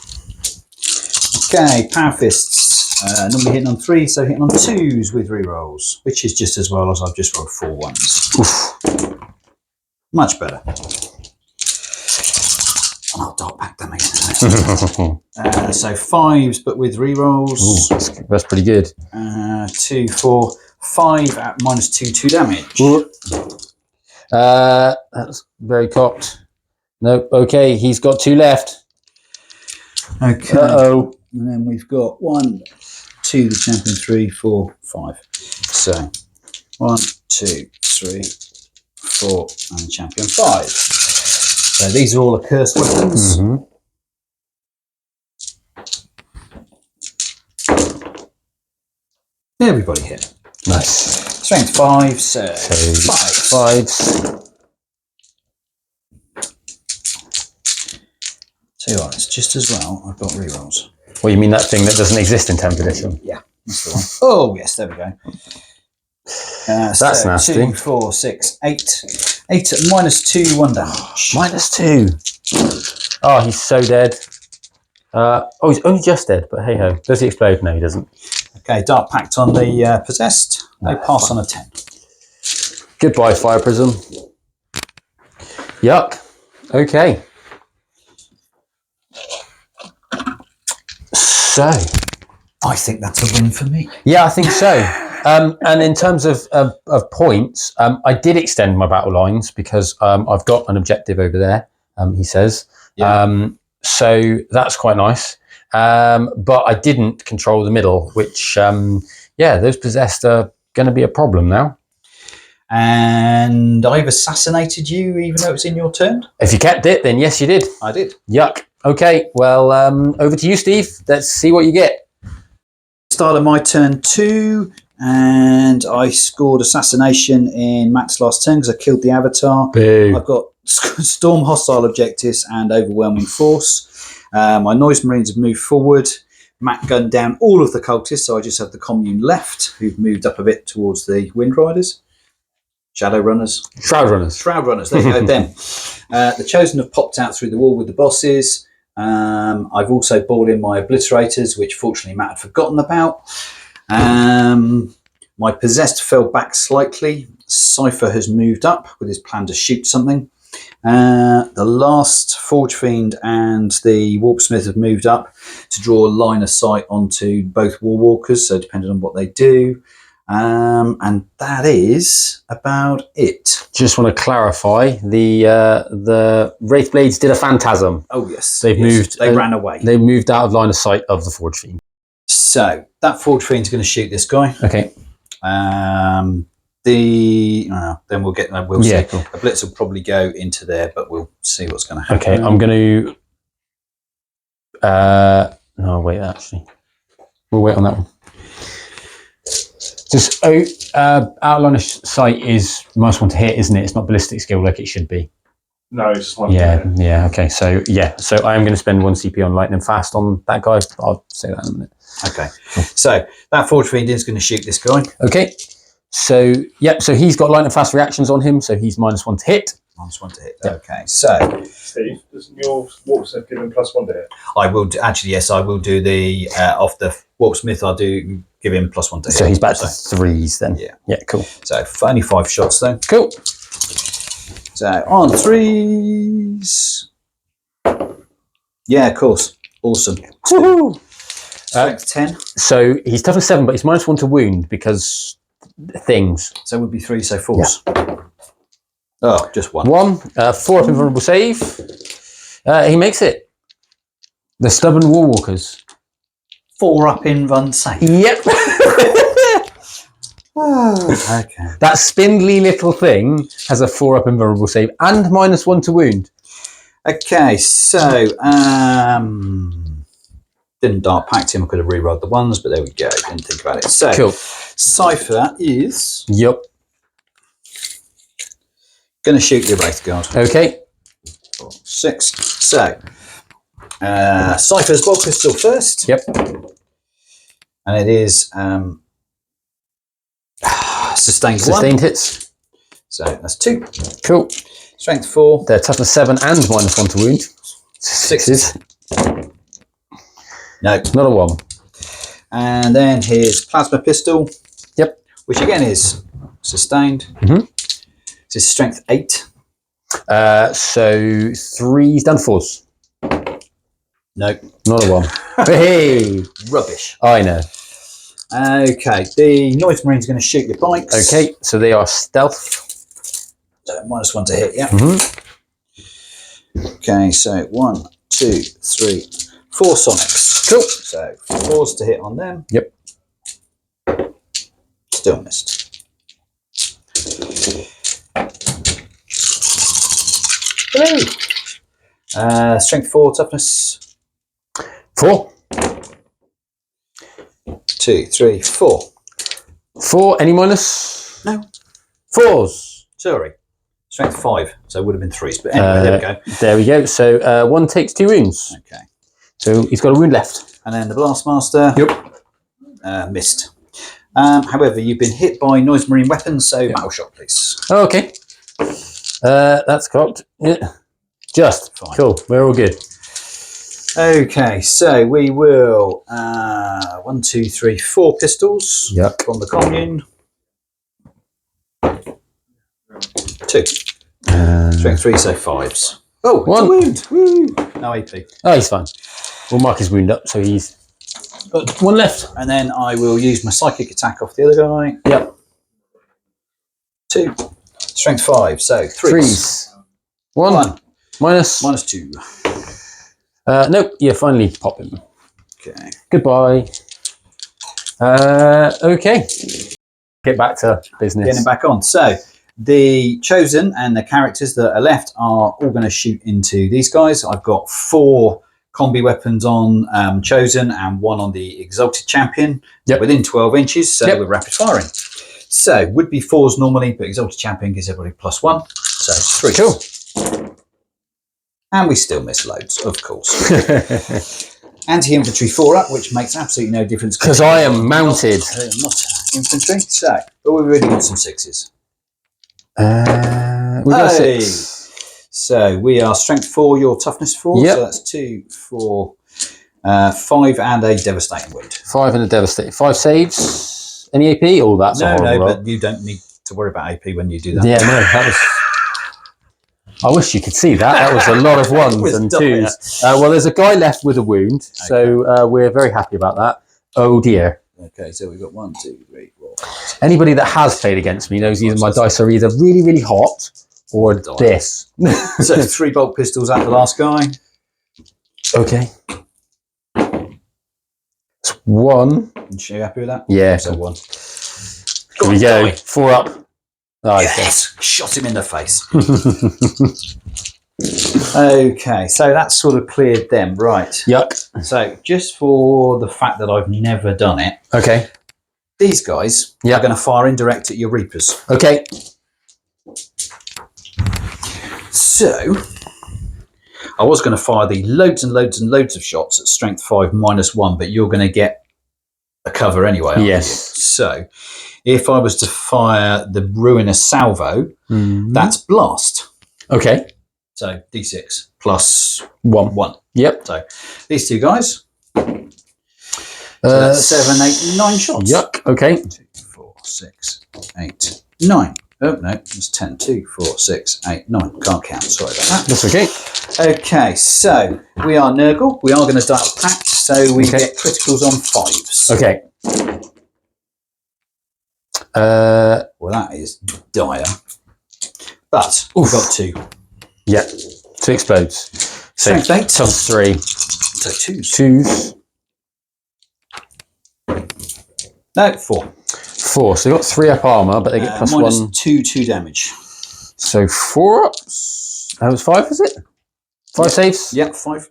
Okay, Power Fists. Normally hitting on 3, so hitting on 2s with rerolls, which is just as well as I've just rolled 4 1s. Oof. Much better. And I'll dart back damage. So 5s, but with rerolls. Ooh, that's pretty good. 2, 4, 5 at -2, 2 damage. That's very cocked. Nope. Okay, he's got 2 left. Okay. Uh-oh. And then we've got 1, 2, the champion, 3, 4, 5. So 1, 2, 3, 4, and the champion 5. So these are all accursed weapons. Mm-hmm. Everybody hit. Nice. Strength 5, so 5. 5s. So it's just as well. I've got rerolls. Well, you mean that thing that doesn't exist in 10th edition? Yeah, that's the one. Oh, yes, there we go. That's nasty. 2, 4, 6, 8. 8 at -2, 1 damage. -2. Oh, he's so dead. Oh, he's only just dead, but hey ho. Does he explode? No, he doesn't. Okay, Dark Pact on the possessed. They pass on a 10. Goodbye, Fire Prism. Yuck. Okay. So, I think that's a win for me. yeah, I think so. And in terms of points, I did extend my battle lines because I've got an objective over there, he says. Yeah. So that's quite nice. But I didn't control the middle, which, yeah, those possessed are going to be a problem now. And I've assassinated you even though it's in your turn? If you kept it, then yes, you did. I did. Yuck. Okay, well, over to you, Steve. Let's see what you get. Start of my turn 2, and I scored assassination in Matt's last turn because I killed the avatar. Boo. I've got storm hostile objectives and overwhelming force. My noise marines have moved forward. Matt gunned down all of the cultists, so I just have the commune left, who've moved up a bit towards the Wind Riders. Shadow Runners. Shroud Runners. Shroud Runners, there you go, them. The Chosen have popped out through the wall with the bosses. I've also brought in my Obliterators, which fortunately Matt had forgotten about. My Possessed fell back slightly. Cypher has moved up with his plan to shoot something. The last Forge Fiend and the Warpsmith have moved up to draw a line of sight onto both Warwalkers, so depending on what they do. And that is about it. Just want to clarify, the Wraithblades did a phantasm. Oh yes, They've moved. They ran away. They moved out of line of sight of the Forge Fiend. So that Forge Fiend's going to shoot this guy. Okay. Then we'll get. We'll see. Cool. A blitz will probably go into there, but we'll see what's going to happen. Okay, I'm going to. No, wait. Actually, we'll wait on that one. Just outline of sight is -1 to hit, isn't it? It's not ballistic skill like it should be. No, it's just 1. Yeah. Okay, so I am going to spend 1 CP on lightning fast on that guy. I'll say that in a minute. Okay, so that Forge Fiend is going to shoot this guy. Okay, so so he's got lightning fast reactions on him, so he's -1 to hit. -1 to hit. Yep. Okay, so Steve, doesn't your Warpsmith give him +1 to hit? I will actually. Yes, I will do the off the Warpsmith. I do give him +1 to hit. So he's back to 3s then. Yeah, cool. So only 5 shots though. Cool. So on 3s. Yeah, of course. Awesome. Woohoo! Strength 10. So he's toughness 7, but he's -1 to wound because things. So it would be 3, so 4s. Yeah. Oh, just 1. 1. 4 up invulnerable save. He makes it. The stubborn Warwalkers. 4 up in run save. Yep. Okay. That spindly little thing has a 4 up invulnerable save and -1 to wound. Okay, so didn't Dark Pact him. I could have rerolled the 1s, but there we go. Didn't think about it. So cool. Cypher is going to shoot the Wraith Guard. Okay. 4, 6. So Cypher's Bog Pistol first. Yep. And it is sustained 1. Sustained hits. So that's 2. Cool. Strength 4. They're toughness 7 and -1 to wound. 6s. No. Not a 1. And then his plasma pistol. Yep. Which again is sustained. Mhm. This is strength 8. So 3s down to 4s. No. Not a 1. Hey! Rubbish. I know. Okay, the Noise Marine's going to shoot your bikes. Okay, so they are stealth. So -1 to hit, yeah. Mhm. Okay, so 1, 2, 3, 4 sonics. Cool. So 4s to hit on them. Yep. Still missed. Hello. Strength 4, toughness 4. 2, 3, 4. 4, any minus? No. 4s. Sorry. Strength 5, so it would have been 3s. But anyway, there we go. There we go. So 1 takes 2 wounds. Okay. So he's got a wound left. And then the Blastmaster. Yep. Missed. However, you've been hit by Noise Marine weapons, so battle shot, please. Oh, okay. That's cocked. Yeah. Just. Fine. Cool. We're all good. Okay, so we will 1, 2, 3, 4 pistols. Yep. On the commune. 2. Strength 3, so 5s. Oh, it's 1. a wound. Woo. No AP. Oh, he's fine. We'll mark his wound up, so he's got 1 left. And then I will use my psychic attack off the other guy. Yep. 2. Strength 5, so 3s. 1. Minus. -2. Nope, you finally pop him. Okay. Goodbye. Okay. Get back to business. Getting back on. So the Chosen and the characters that are left are all going to shoot into these guys. I've got 4 combi weapons on Chosen and 1 on the Exalted Champion. Yep. Within 12 inches, so Yep. we're rapid firing. So would be 4s normally, but Exalted Champion gives everybody +1. So 3. Cool. And we still miss loads, of course. Anti-infantry 4 up, which makes absolutely no difference. Because I am mounted. Not infantry. So, but we've really got some 6s. We got Hey! 6. So we are strength 4, your toughness 4. Yep. So that's 2, 4, 5, and a devastating wound. 5 and a devastating. 5 saves. Any AP? Oh, that's a horrible roll. But you don't need to worry about AP when you do that. Yeah, no, that was. I wish you could see that. That was a lot of 1s and 2s. Well, there's a guy left with a wound, so we're very happy about that. Oh dear. Okay, so we've got 1, 2, 3, 4. Anybody that has played against me knows either my dice are either really, really hot or this. So 3 bolt pistols at the last guy. Okay. It's 1. Are you happy with that? Yeah. So 1. Here we go. 4 up. Oh, Yes! Shot him in the face. Okay, so that's sort of cleared them. Right. Yuck. So just for the fact that I've never done it, Okay. these guys are going to fire indirect at your Reapers. Okay. So I was going to fire the loads and loads and loads of shots at strength 5 -1, but you're going to get a cover anyway. Aren't Yes. you? So if I was to fire the Ruinous Salvo, that's blast. Okay. So D6 plus 1. 1. Yep. So these 2 guys. So that's 7, 8, 9 shots. Yuck. Okay. 2, 4, 6, 8, 9. Oh, no, it's 10. 2, 4, 6, 8, 9. Can't count. Sorry about that. That's okay. Okay, so we are Nurgle. We are going to start a pact, so we get criticals on 5s. Okay. Well, that is dire. But we've got 2. Yeah. 2 explodes. So Strength 8. times 3. So 2s. 2s. No, 4. 4. So they got 3 up armor, but they get plus minus 1. 2 damage. So 4 ups. That was 5, is it? 5 saves? Yep, 5.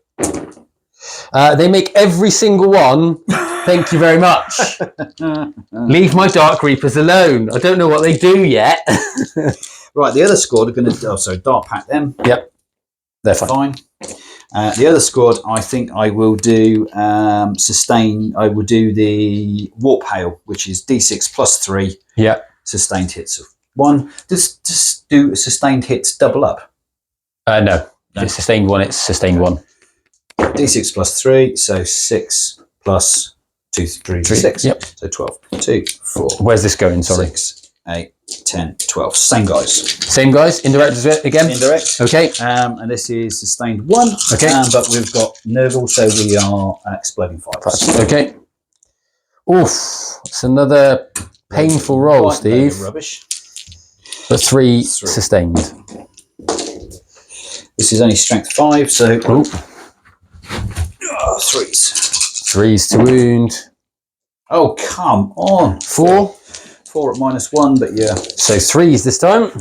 They make every single one. Thank you very much. Leave my Dark Reapers alone. I don't know what they do yet. Right, the other squad are going to... Oh, sorry, Dark Pack them. Yep. They're fine. The other squad, I think I will do sustain. I will do the Warp Hail, which is D6 plus 3. Yeah. Sustained hits of 1. Does do sustained hits double up? No. If it's sustained 1, it's sustained 1. D6 plus 3, so 6 plus 2, 3, 6. Yep. So 12. 2, 4. Where's this going? Sorry. 6, 8, 10, 12. Same guys. Same guys. Indirect is it again? Indirect. Okay. And this is sustained 1. Okay. But we've got Nurgle, so we are exploding 5. Okay. Oof. It's another painful roll, Steve. Rubbish. But 3 sustained. This is only strength 5, so Ooh. 3s. 3s to wound. Oh, come on. 4. 4 at -1, but yeah. So 3s this time.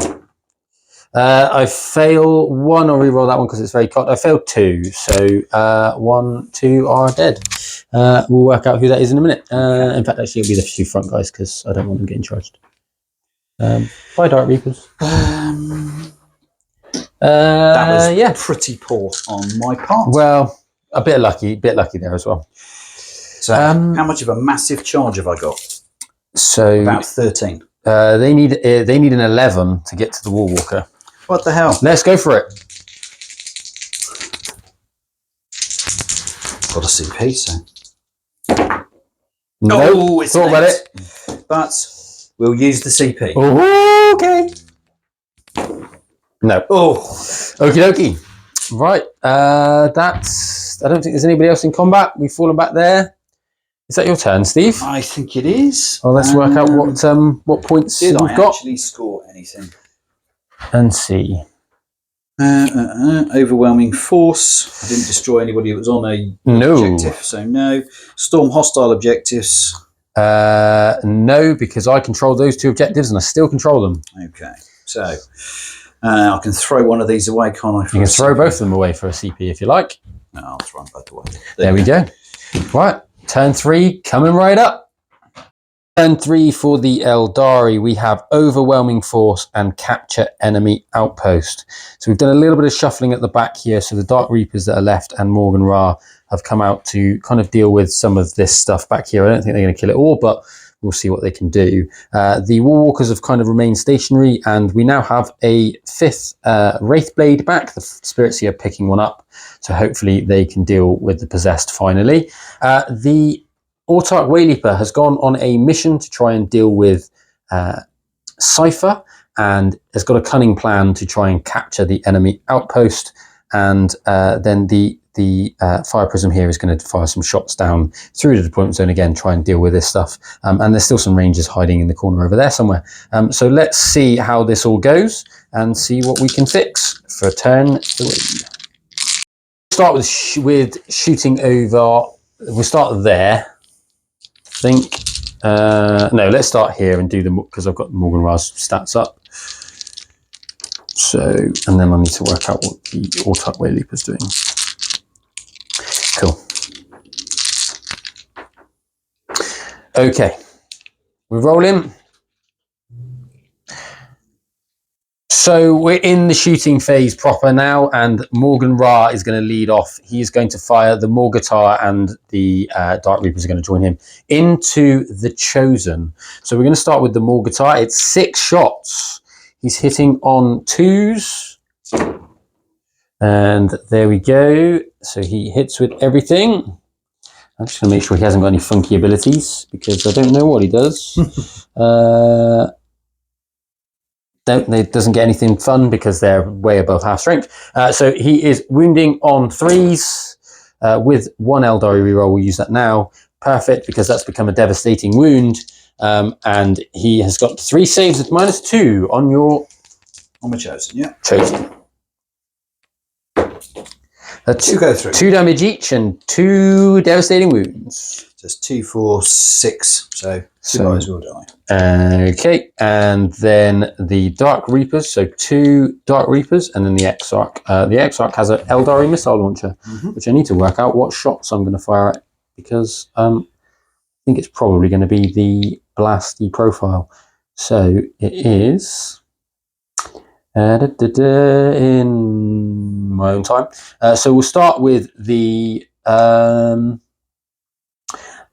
I fail 1. I'll reroll that one because it's very cocked. I failed 2. So 1, 2 are dead. We'll work out who that is in a minute. In fact, actually, it'll be the 2 front guys because I don't want them getting charged. Bye, Dark Reapers. That was pretty poor on my part. Well, a bit lucky there as well. So, how much of a massive charge have I got? So about 13. They need an 11 to get to the War Walker. What the hell? Let's go for it. Got a CP, so. No, it's thought about it. But we'll use the CP. Oh, okay. No. Oh, okie dokie. Right. That's. I don't think there's anybody else in combat. We've fallen back there. Is that your turn, Steve? I think it is. Well, let's work out what points we've got. Did I actually score anything? And see. Overwhelming force. I didn't destroy anybody that was on a objective, so no. Storm hostile objectives. No, because I control those 2 objectives and I still control them. Okay, so I can throw one of these away, can't I? You can throw both of them away for a CP if you like. No, I'll throw them both away. There we go. Right, turn 3 coming right up. Turn 3 for the Eldari, we have overwhelming force and capture enemy outpost. So we've done a little bit of shuffling at the back here. So the Dark Reapers that are left and Morgan Ra have come out to kind of deal with some of this stuff back here. I don't think they're going to kill it all, but we'll see what they can do. The War Walkers have kind of remained stationary, and we now have a 5th Wraithblade back. The Spirits here are picking one up, so hopefully they can deal with the possessed finally. The Autarch Wayleaper has gone on a mission to try and deal with Cypher, and has got a cunning plan to try and capture the enemy outpost. And then the Fire Prism here is going to fire some shots down through the deployment zone again, try and deal with this stuff. And there's still some Rangers hiding in the corner over there somewhere. So let's see how this all goes and see what we can fix for turn 3. Start with shooting over. We'll start there. I think. No, let's start here and do them because I've got Morgan Ra's stats up. So, and then I need to work out what the Autarch Wayleaper's doing. Cool. Okay, we roll in. So we're in the shooting phase proper now, and Morgan Ra is going to lead off. He is going to fire the Morgatar, and the Dark Reapers are going to join him into the Chosen. So we're going to start with the Morgatar. It's 6 shots. He's hitting on 2s. And there we go. So he hits with everything. I'm just going to make sure he hasn't got any funky abilities, because I don't know what he does. It doesn't get anything fun because they're way above half strength. So he is wounding on 3s with 1 Eldari reroll. We'll use that now. Perfect, because that's become a devastating wound. And he has got 3 saves with -2 on your... On my Chosen, yeah. Chosen. 2 go through. 2 damage each and 2 devastating wounds. Just 2, 4, 6. So 2 guys will die. Okay, and then the Dark Reapers. So 2 Dark Reapers, and then the Exarch. The Exarch has an Eldari missile launcher, which I need to work out what shots I'm going to fire at, because I think it's probably going to be the blasty profile. So it is In my own time. So we'll start with the.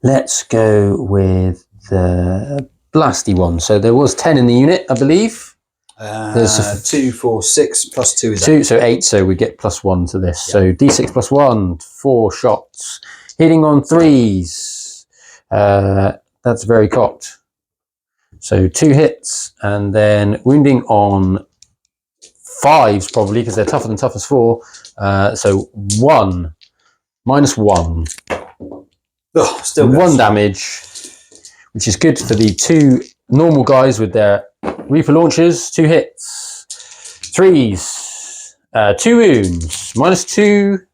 Let's go with the blasty one. So there was 10 in the unit, I believe. There's 2, 4, 6 plus 2 is 2, so 8. So we get +1 to this. Yep. So D6 +1, 4 shots, hitting on 3s. That's very cocked. So 2 hits, and then wounding on 5s probably because they're tougher than toughness 4. So 1 -1. Oh, still 1 damage, which is good for the 2 normal guys with their Reaper launchers. 2 hits, 3s, 2 wounds, -2.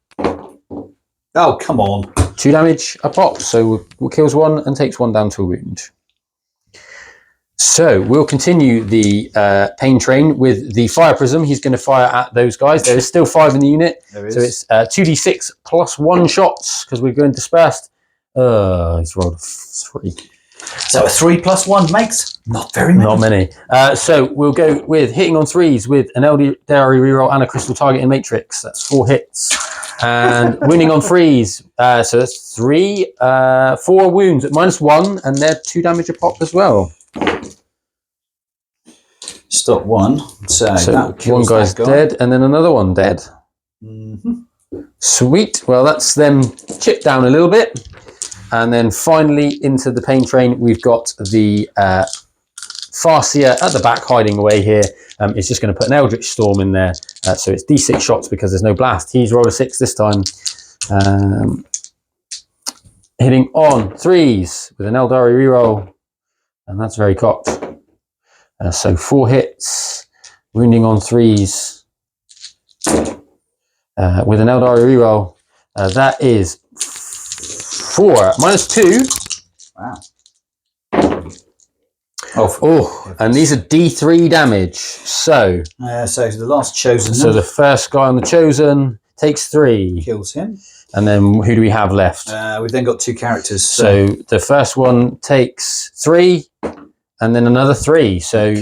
Oh, come on. 2 damage a pop, so we'll kills 1 and takes 1 down to a wound. So we'll continue the pain train with the fire prism. He's going to fire at those guys. There is still 5 in the unit, so it's 2d6 +1 shots because we're going dispersed. He's rolled a 3. So a 3 + 1 makes not very many. Not many. So we'll go with hitting on 3s with an Eldar reroll and a crystal targeting matrix. That's 4 hits. And wounding on 3s. So that's 3, 4 wounds at -1, and they're 2 damage a pop as well. Stop 1. So that one guy's dead, and then another one dead. Sweet. Well, that's them chipped down a little bit. And then finally into the pain train, we've got the Farseer at the back hiding away here. It's just going to put an Eldritch Storm in there. So it's D6 shots because there's no blast. He's rolled a 6 this time. Hitting on 3s with an Eldari reroll. And that's very cocked. So 4 hits, wounding on 3s with an Eldari reroll. That is 4 -2. Wow. Oh, and these are D3 damage. So the last chosen. So the first guy on the chosen takes 3. Kills him. And then who do we have left? We've then got 2 characters. So the first one takes 3, and then another 3. So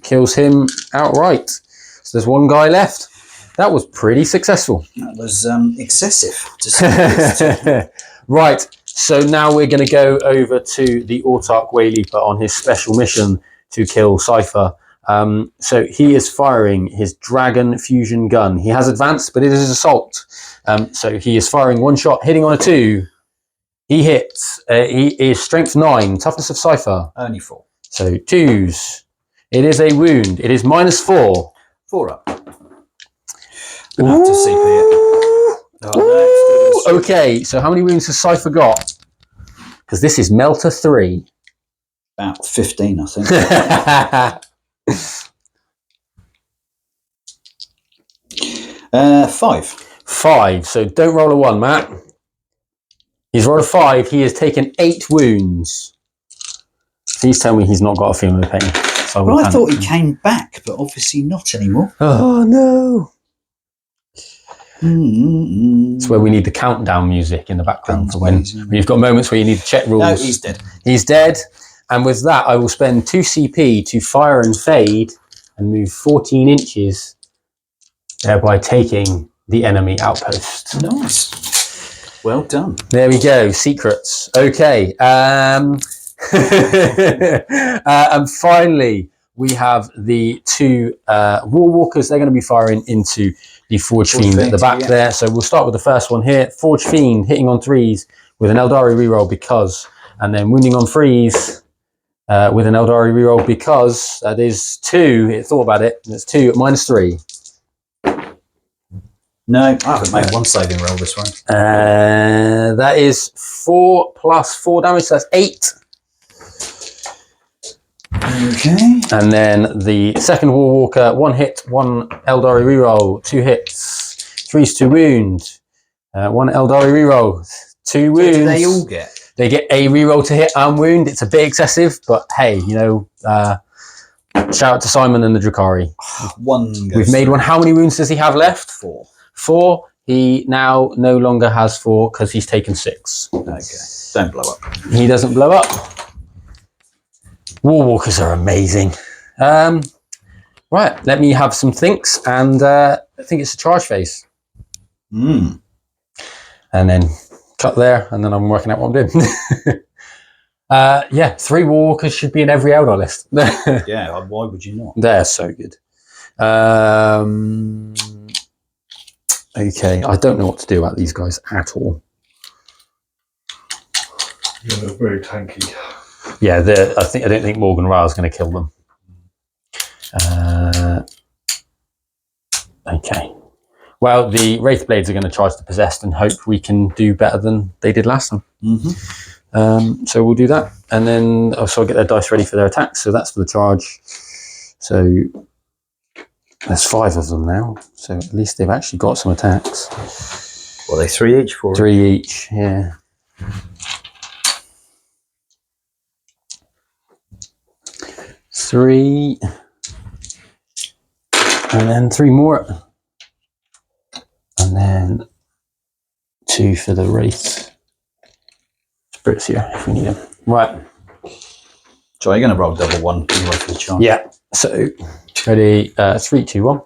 kills him outright. So there's 1 guy left. That was pretty successful. That was excessive. To say right. So now we're going to go over to the Autarch Wayleaper on his special mission to kill Cypher. So he is firing his Dragon Fusion Gun. He has advanced, but it is assault. So he is firing 1 shot, hitting on a 2. He hits. He is strength 9, toughness of Cypher. Only 4. So 2s. It is a wound. It is -4. 4 up. Gonna have to CP it. Oh, no, okay, so how many wounds has Cypher got? Because this is Melter 3. About 15, I think. 5. 5. So don't roll a 1, Matt. He's rolled a 5. He has taken 8 wounds. Please tell me he's not got a feeling of pain. So well, I thought he came back, but obviously not anymore. Oh, no. It's where we need the countdown music in the background for when you've got moments where you need to check rules. No, he's dead. He's dead. And with that, I will spend 2 CP to fire and fade and move 14 inches, thereby taking the enemy outpost. Nice. Well done. There we go. Secrets. Okay. And finally, we have the 2 War Walkers. They're going to be firing into the Forge Fiend at the back there. So we'll start with the first one here. Forge Fiend hitting on 3s with an Eldari reroll because, and then wounding on 3s with an Eldari reroll because that is 2. It thought about it. It's 2 at -3. No, I haven't made 1 saving roll this one. That is 4 + 4 damage. So that's 8. Okay. And then the second War Walker, 1 hit, 1 Eldari reroll, 2 hits, 3s to wound, 1 Eldari reroll, 2 wounds. What do they all get? They get a reroll to hit and wound. It's a bit excessive, but hey, you know, shout out to Simon and the Drakari. 1 goes We've made 1. How many wounds does he have left? 4. 4. He now no longer has 4 because he's taken 6. Okay. Don't blow up. He doesn't blow up. War Walkers are amazing. Right, let me have some thinks, and I think it's a charge phase. Mm. And then cut there, and then I'm working out what I'm doing. Yeah, 3 Warwalkers should be in every Eldar list. Yeah, why would you not? They're so good. Okay, I don't know what to do about these guys at all. Yeah, they're very tanky. Yeah, I don't think Morgan Rao is going to kill them. Okay. Well, the Wraithblades are going to charge the Possessed and hope we can do better than they did last time. Mm-hmm. So we'll do that. And then also get their dice ready for their attacks. So that's for the charge. So there's 5 of them now. So at least they've actually got some attacks. Well, they 3 each for 3 each, yeah. Three. And then 3 more. And then 2 for the Wraith. Spirits here if we need them. Right. So you're going to roll double 1 anyway for the charge. Yeah. So ready. 3, 2, 1.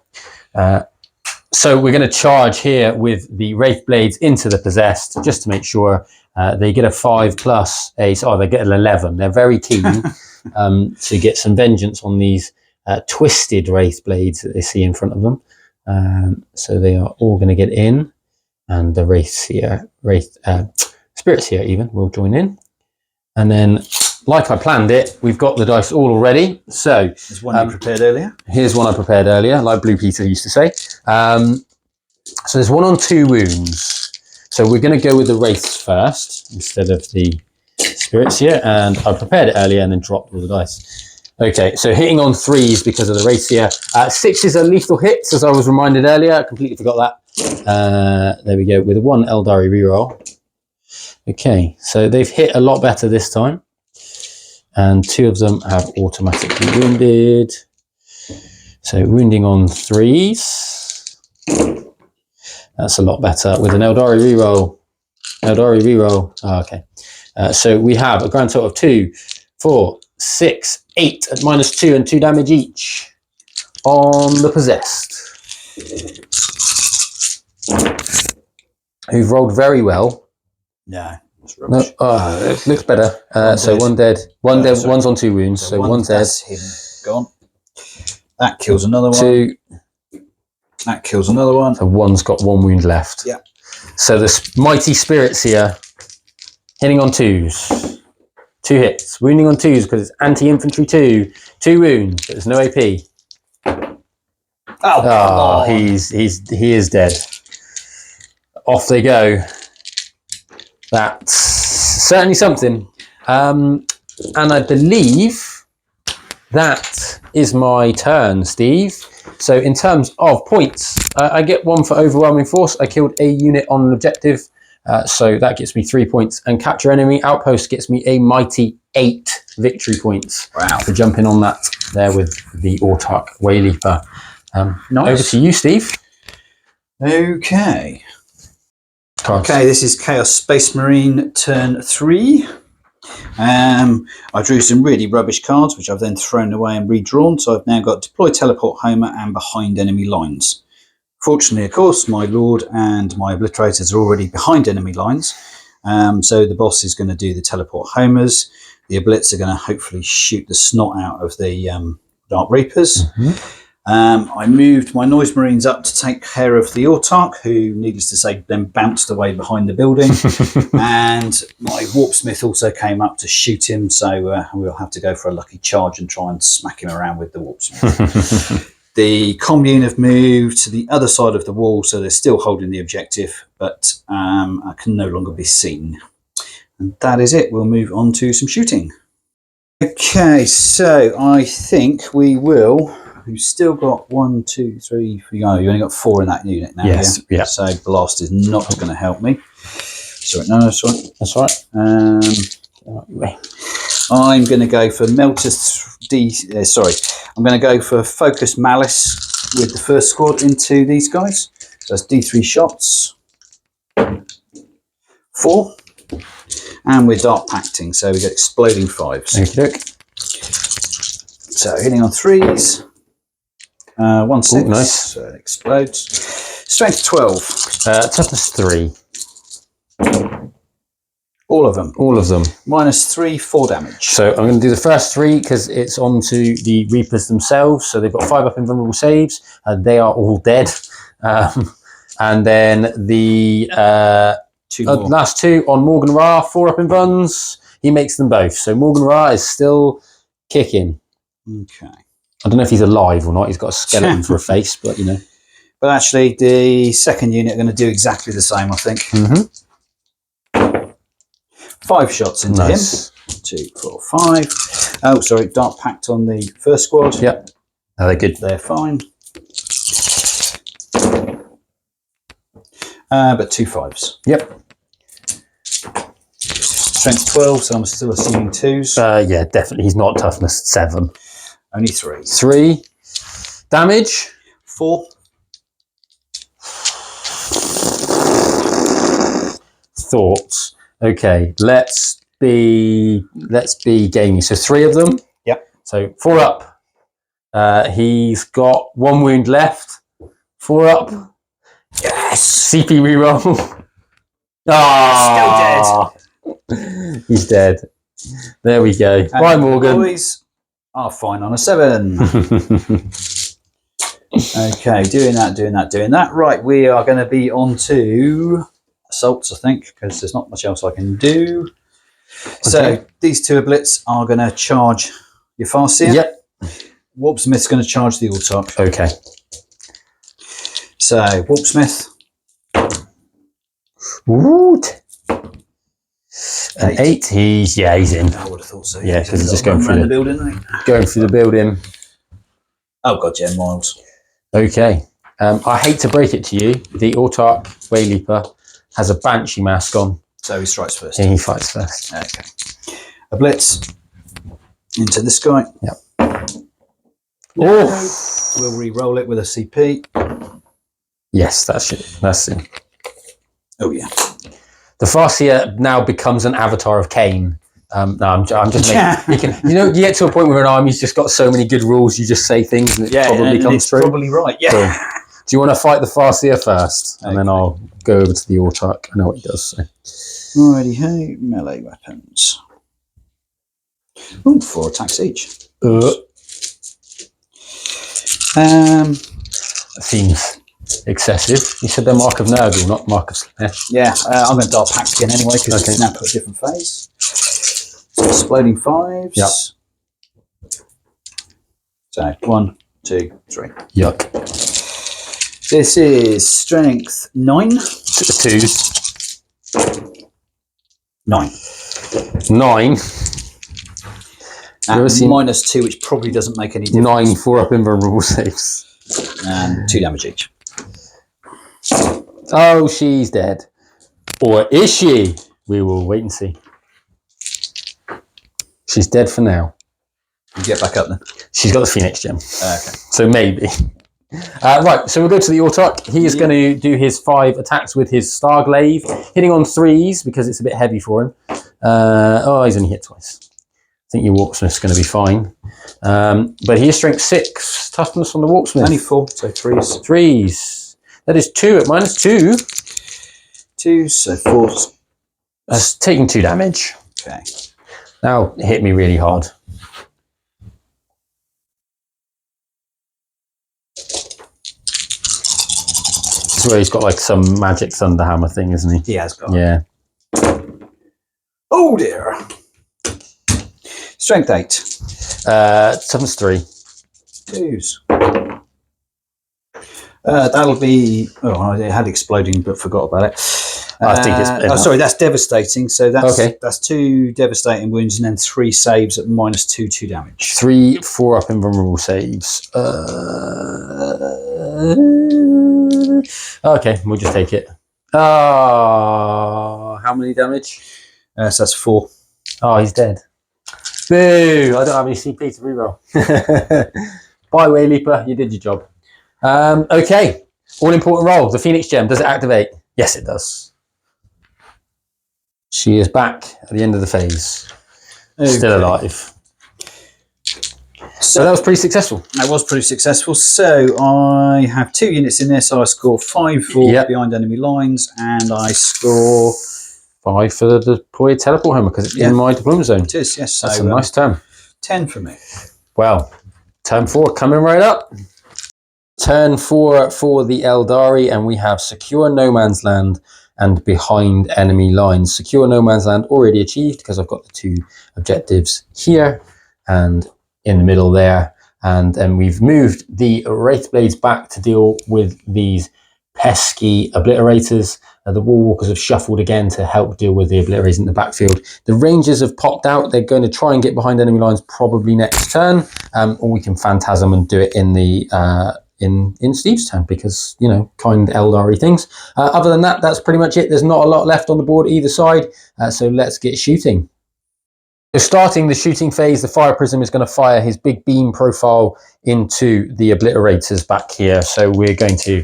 So we're going to charge here with the Wraith Blades into the Possessed just to make sure they get a 5 plus a. Oh, they get an 11. They're very keen to get some vengeance on these twisted Wraith Blades that they see in front of them. So they are all going to get in, and the Spirits here even will join in, and then, like I planned it, we've got the dice all already. So there's one you prepared earlier. Here's one I prepared earlier, like Blue Peter used to say. So there's 1 on 2 wounds. So we're going to go with the Wraiths first instead of the Spirits here, and I prepared it earlier and then dropped all the dice. Okay, so hitting on 3s because of the Wraiths here. 6s are lethal hits, as I was reminded earlier. I completely forgot that. There we go, with 1 Eldari reroll. Okay, so they've hit a lot better this time. And 2 of them have automatically wounded. So wounding on 3s. That's a lot better with an Eldari reroll. Oh, okay. So we have a grand total of 2, 4, 6, 8 at -2 and 2 damage each on the Possessed. Who've rolled very well. No, it's rubbish. No, it looks better. So 1 dead. One dead. Sorry. 1's on 2 wounds. So 1's dead. That's him. Gone. That kills another one. 2. That kills another one. So 1's got 1 wound left. Yeah. So the mighty Spirits here, hitting on 2s. 2 hits. Wounding on 2s because it's anti-infantry 2. 2 wounds, but there's no AP. Oh, he is dead. Off they go. That's certainly something. And I believe that is my turn, Steve. So in terms of points, I get 1 for overwhelming force. I killed a unit on an objective. So that gets me 3 points. And capture enemy outpost gets me a mighty 8 victory points. Wow. For jumping on that there with the Autarch Wayleaper. Nice. Over to you, Steve. Okay. Cards. Okay, this is Chaos Space Marine turn 3. I drew some really rubbish cards, which I've then thrown away and redrawn. So I've now got Deploy Teleport Homer and Behind Enemy Lines. Fortunately, of course, my Lord and my Obliterators are already behind enemy lines. So the boss is going to do the Teleport Homers. The Oblits are going to hopefully shoot the snot out of the Dark Reapers. I moved my Noise Marines up to take care of the Autarch, who, needless to say, then bounced away behind the building. And my Warpsmith also came up to shoot him, so we'll have to go for a lucky charge and try and smack him around with the Warpsmith. The Commune have moved to the other side of the wall, so they're still holding the objective, but I can no longer be seen. And that is it. We'll move on to some shooting. Okay, so I think we will... We've still got 1, 2, 3, 4. Oh, you only got 4 in that unit now. Yes, yeah. So blast is not going to help me. Sorry, no, that's right. That's right. I'm going to go for Melter I'm going to go for Focus Malice with the first squad into these guys. So that's D3 shots. 4. And we're Dark Pacting, so we get Exploding 5s. Okey-doke. So hitting on 3s. 1 6. Ooh, nice. Explodes. Strength 12. Toughness 3. All of them. All of them. -3, 4 damage. So I'm going to do the first 3 because it's on to the Reapers themselves. So they've got 5 up invulnerable saves. They are all dead. And then the last 2 on Morgan Ra, 4 up invuns. He makes them both. So Morgan Ra is still kicking. Okay. I don't know if he's alive or not. He's got a skeleton for a face, but you know. But actually, the second unit are going to do exactly the same, I think. 5 shots into him. 2, 4, 5. Oh, sorry, Dark Pact on the first squad. Yep. Are they good? They're fine. But 2 5s. Yep. Strength 12, so I'm still assuming 2s. Yeah, definitely. He's not toughness 7. Only 3. 3. Damage. 4. Thoughts. Okay, let's be gamey. So 3 of them. Yep. So 4 up. He's got 1 wound left. 4 up. Yes. CP reroll. Ah, still dead. He's dead. There we go. And Bye, Morgan. Boys are fine on a 7. Okay, doing that. Right, we are going to be on to assaults, I think, because there's not much else I can do. Okay. So these 2 ablets are going to charge your Farseer. Yep. Warpsmith's going to charge the Autarch. Okay. So Warpsmith. Ooh. An 8. He's in. I would have thought so. Yeah, because he's just going through the building. Isn't he? Going through the building. Oh god, yeah, Miles. Okay. I hate to break it to you. The Autarch Wayleaper has a Banshee mask on. So he strikes first. And he fights first. Okay. A blitz into this guy. Yep. Oh. We'll re-roll it with a CP. Yes, that's it. That's it. Oh yeah. The Farseer now becomes an avatar of Cain. No, I'm just making, you get to a point where an army's just got so many good rules, you just say things and it probably comes true. Probably right, yeah. Cool. Do you want to fight the Farseer first? Okay. And then I'll go over to the Autarch. I know what he does. So. Alrighty, hey, melee weapons. Ooh, 4 attacks each. Seems excessive. You said they're Mark of Nurgle, not Mark of Slash. Yeah, I'm going to Dark Pact again anyway because it's now put a different phase. Exploding 5s. Yep. So 1, 2, 3. Yuck. This is strength 9. 2s. 9. 9. -2, which probably doesn't make any difference. 9 4 up invulnerable saves. And 2 damage each. Oh, she's dead. Or is she? We will wait and see. She's dead for now. You get back up then. She's got the Phoenix gem. Okay. So maybe. Right, so we'll go to the Autarch. He is going to do his 5 attacks with his Starglaive, hitting on 3s because it's a bit heavy for him. He's only hit twice. I think your Warpsmith's going to be fine. But he is strength 6, toughness on the Warpsmith. Only 4, so 3s. 3s. That is 2 at -2. 2, so 4s. That's taking 2 damage. Okay. Now hit me really hard. This is where he's got like some magic thunderhammer thing, isn't he? He has got. Yeah. Oh dear. Strength 8. Toughness 3. 2s. That'll be. Oh, I had exploding, but forgot about it. I think it's. Sorry, that's devastating. So that's okay. That's 2 devastating wounds and then 3 saves at -2, 2 damage. 3 4 up invulnerable saves. Okay, we'll just take it. How many damage? So that's 4. Oh, he's dead. Boo! I don't have any CP to reroll. Bye, Wayleaper. You did your job. Okay. All important roll. The Phoenix gem. Does it activate? Yes, it does. She is back at the end of the phase. Okay. Still alive. So that was pretty successful. That was pretty successful. So I have 2 units in there. So I score 5 for behind enemy lines, and I score 5 for the deployed teleport hammer because it's in my deployment zone. It is, yes. That's a nice turn. 10 for me. Well, turn 4 coming right up. Turn 4 for the Eldari, and we have secure no man's land and behind enemy lines. Secure no man's land already achieved because I've got the 2 objectives here and in the middle there. And then we've moved the Wraith Blades back to deal with these pesky obliterators. The Warwalkers have shuffled again to help deal with the obliterators in the backfield. The Rangers have popped out. They're going to try and get behind enemy lines probably next turn, or we can Phantasm and do it in the in Steve's turn because, you know, kind Eldar-y things. Other than that, that's pretty much it. There's not a lot left on the board either side, so let's get shooting. So starting the shooting phase, the Fire Prism is going to fire his big beam profile into the obliterators back here. So we're going to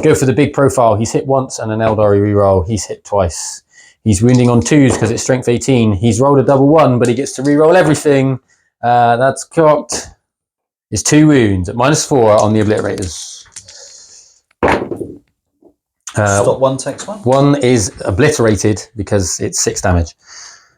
go for the big profile. He's hit once and an Eldari reroll. He's hit twice. He's wounding on 2s because it's strength 18. He's rolled a double 1, but he gets to reroll everything. That's cocked. It's 2 wounds at -4 on the obliterators. Stop 1 takes 1. 1 is obliterated because it's 6 damage.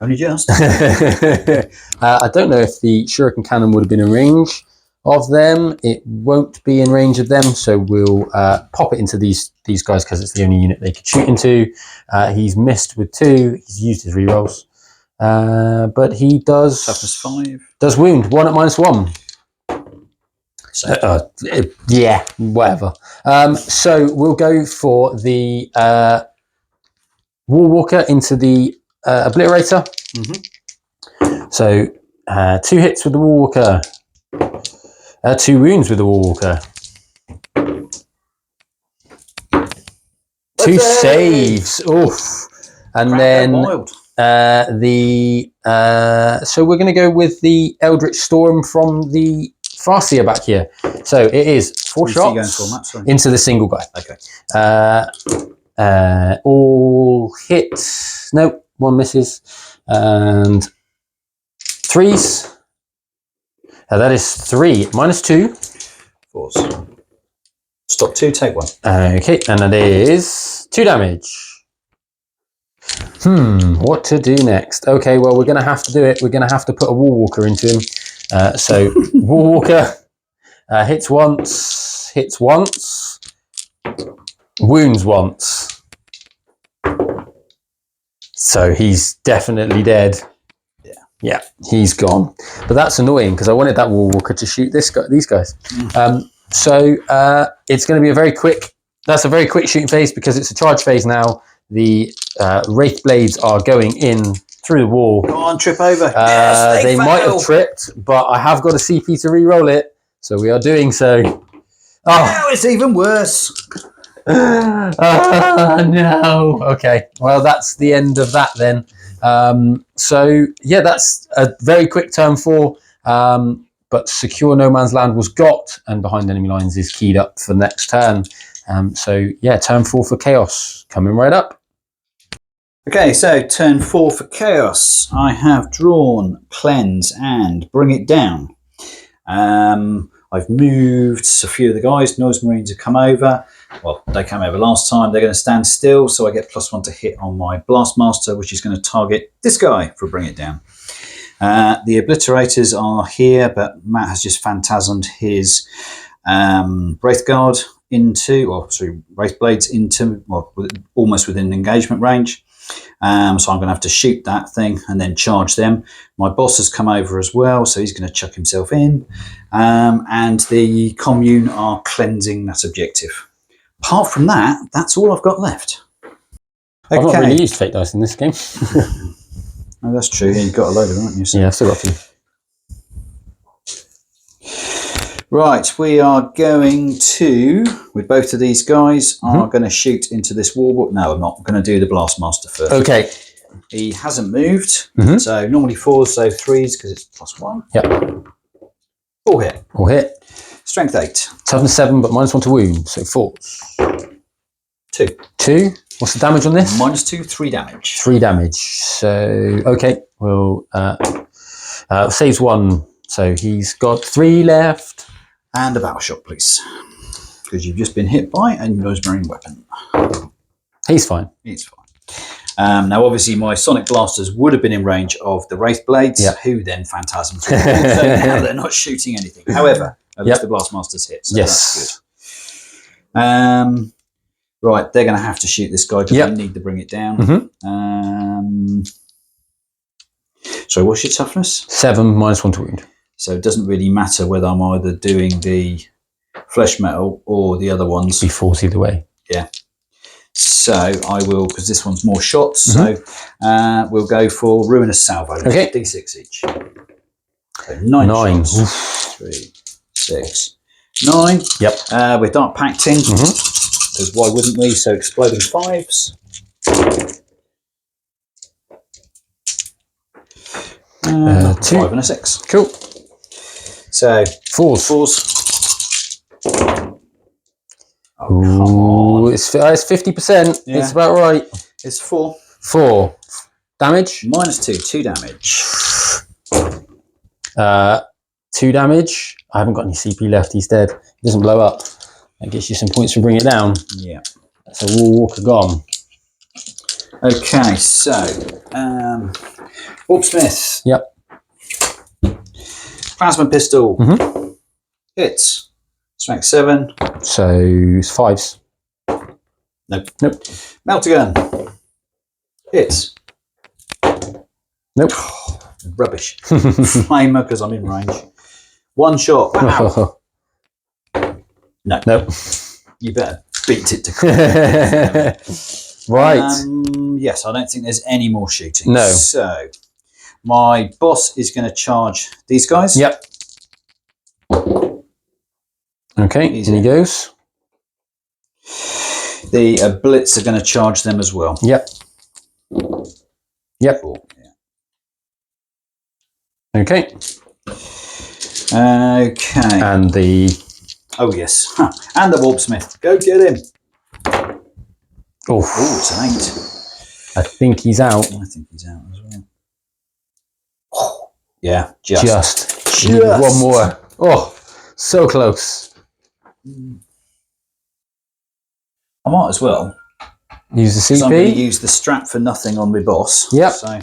Only just. I don't know if the Shuriken Cannon would have been in range of them. It won't be in range of them, so we'll pop it into these guys because it's the only unit they could shoot into. He's missed with 2. He's used his rerolls, but he does Toughness 5. Does wound 1 at -1. So. Yeah, whatever. So we'll go for the Warwalker into the obliterator. So 2 hits with the Warwalker. 2 wounds with the Warwalker. 2 saves. Oof. And then so we're going to go with the Eldritch Storm from the Farseer back here. So it is 4 shots into the single guy. Okay. All hits. Nope, 1 misses. And 3s. That is 3. -2. 4s. Stop 2, take 1. Okay, and that is 2 damage. What to do next? Okay, well, we're going to have to do it. We're going to have to put a Warwalker into him. So Warwalker hits once, wounds once. So he's definitely dead. Yeah, he's gone. But that's annoying because I wanted that Warwalker to shoot these guys. So it's going to be a very quick shooting phase because it's a charge phase now. The Wraith Blades are going in through the wall. Go on, trip over. Yes, they might have tripped, but I have got a CP to re-roll it, so we are doing so. Now it's even worse. No. Okay, well, that's the end of that then. So, yeah, that's a very quick turn 4, but secure no man's land was got, and behind enemy lines is keyed up for next turn. So, yeah, turn 4 for Chaos coming right up. Okay, so turn 4 for Chaos. I have drawn Cleanse and Bring It Down. I've moved a few of the guys. Noise Marines have come over. Well, they came over last time. They're going to stand still, so I get +1 to hit on my Blastmaster, which is going to target this guy for Bring It Down. The Obliterators are here, but Matt has just phantasmed his Wraith Guard into, Wraith Blades into, well, almost within engagement range. So I'm going to have to shoot that thing and then charge them. My boss has come over as well, so he's going to chuck himself in. And the commune are cleansing that objective. Apart from that, that's all I've got left. Okay. I've not really used fake dice in this game. Oh, that's true. Yeah, you've got a load of them, haven't you? So. Yeah, I've still got a few. Right, we are going to, with both of these guys, are going to shoot into this wall. No, I'm not. I'm going to do the Blastmaster first. Okay. He hasn't moved, so normally 4s, so 3s because it's +1. Yep. All hit. All hit. Strength 8. Toughness 7, but -1 to wound, so 4s. 2. 2. What's the damage on this? -2, 3 damage. 3 damage. So, okay, well, saves 1 So he's got 3 left. And a battle shot, please. Because you've just been hit by a Noise Marine weapon. He's fine. He's fine. Now, obviously, my Sonic Blasters would have been in range of the Wraith Blades, who then Phantasms. So now they're not shooting anything. However, at least the Blastmasters hit, so that's good. Right, they're going to have to shoot this guy because I need to bring it down. So what's your toughness? 7 minus 1 to wound. So it doesn't really matter whether I'm either doing the flesh metal or the other ones. Be force either way. Yeah. So I will, because this one's more shots, so we'll go for Ruinous Salvo. Okay. D6 each. So 9 shots. 3, 6, 9. Yep. We're dark pacting, because why wouldn't we? So exploding 5s. 2. 5 and a 6. Cool. So 4s. Oh, come on. It's 50%. Yeah. It's about right. It's 4. 4. Damage? -2, 2 damage. 2 damage. I haven't got any CP left. He's dead. He doesn't blow up. That gets you some points for bringing it down. Yeah. That's a War Walker gone. Okay, so Smith. Yep. Plasma pistol. Hits. Strength 7. So it's 5s. Nope. Nope. Melter gun. Hits. Nope. Rubbish. Flamer because I'm in range. 1 shot. Wow. No. Nope. You better beat it to Right. yes, I don't think there's any more shooting. No. So my boss is going to charge these guys. Yep. Okay, Easy. in he goes. The Blitz are going to charge them as well. Yep. Yep. Cool. Yeah. Okay. Okay. And the... Oh, yes. Huh. And the Warpsmith. Go get him. Oh, It's an 8. I think he's out. I think he's out as well. Yeah, just. Just. One more. Oh, so close. I might as well. Use the So I'm going to CP. use the strap for nothing on my boss. Yep. So.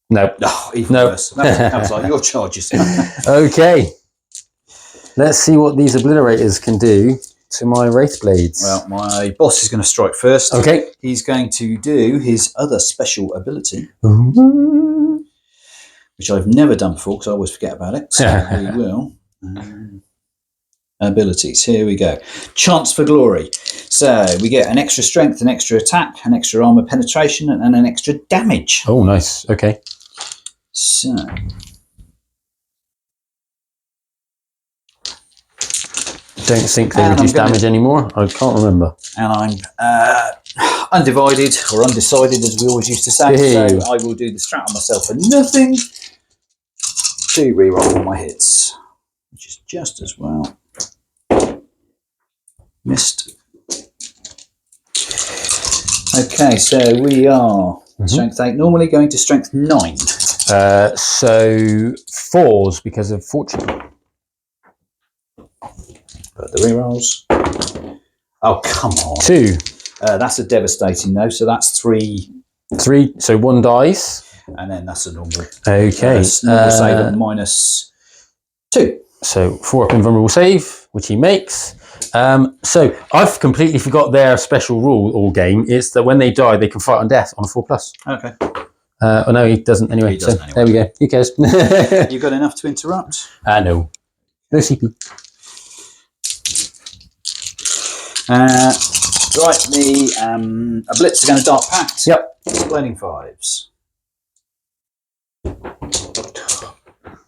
No. Oh, even No. worse. That was like your charges. Okay. Let's see what these obliterators can do to my Wraith Blades. Well, my boss is going to strike first. Okay. He's going to do his other special ability, which I've never done before because I always forget about it. So we will. Abilities. Here we go. Chance for glory. So we get an extra strength, an extra attack, an extra armor penetration, and an extra damage. Oh, nice. Okay. So. Don't think they And I'm reduce gonna- damage anymore. I can't remember. And I'm undivided or undecided, as we always used to say. Hey. So I will do the strat on myself for nothing to reroll all my hits, which is just as well. Missed. Okay, so we are strength 8, normally going to strength 9. So 4s because of fortune. But the rerolls. Oh, come on. 2. That's a devastating though, so that's 3, 3. So 1 dice. and then that's a normal. Okay. Normal save at -2. So 4 up invulnerable save, which he makes. So I've completely forgot their special rule all game. It's that when they die, they can fight on death on a 4+. Okay. Oh no, he doesn't anyway. He doesn't so anyway. There we go. Who cares? You got enough to interrupt? No. No CP. Right, the a Blitz are going to Dark Pact. Yep. Exploding 5s.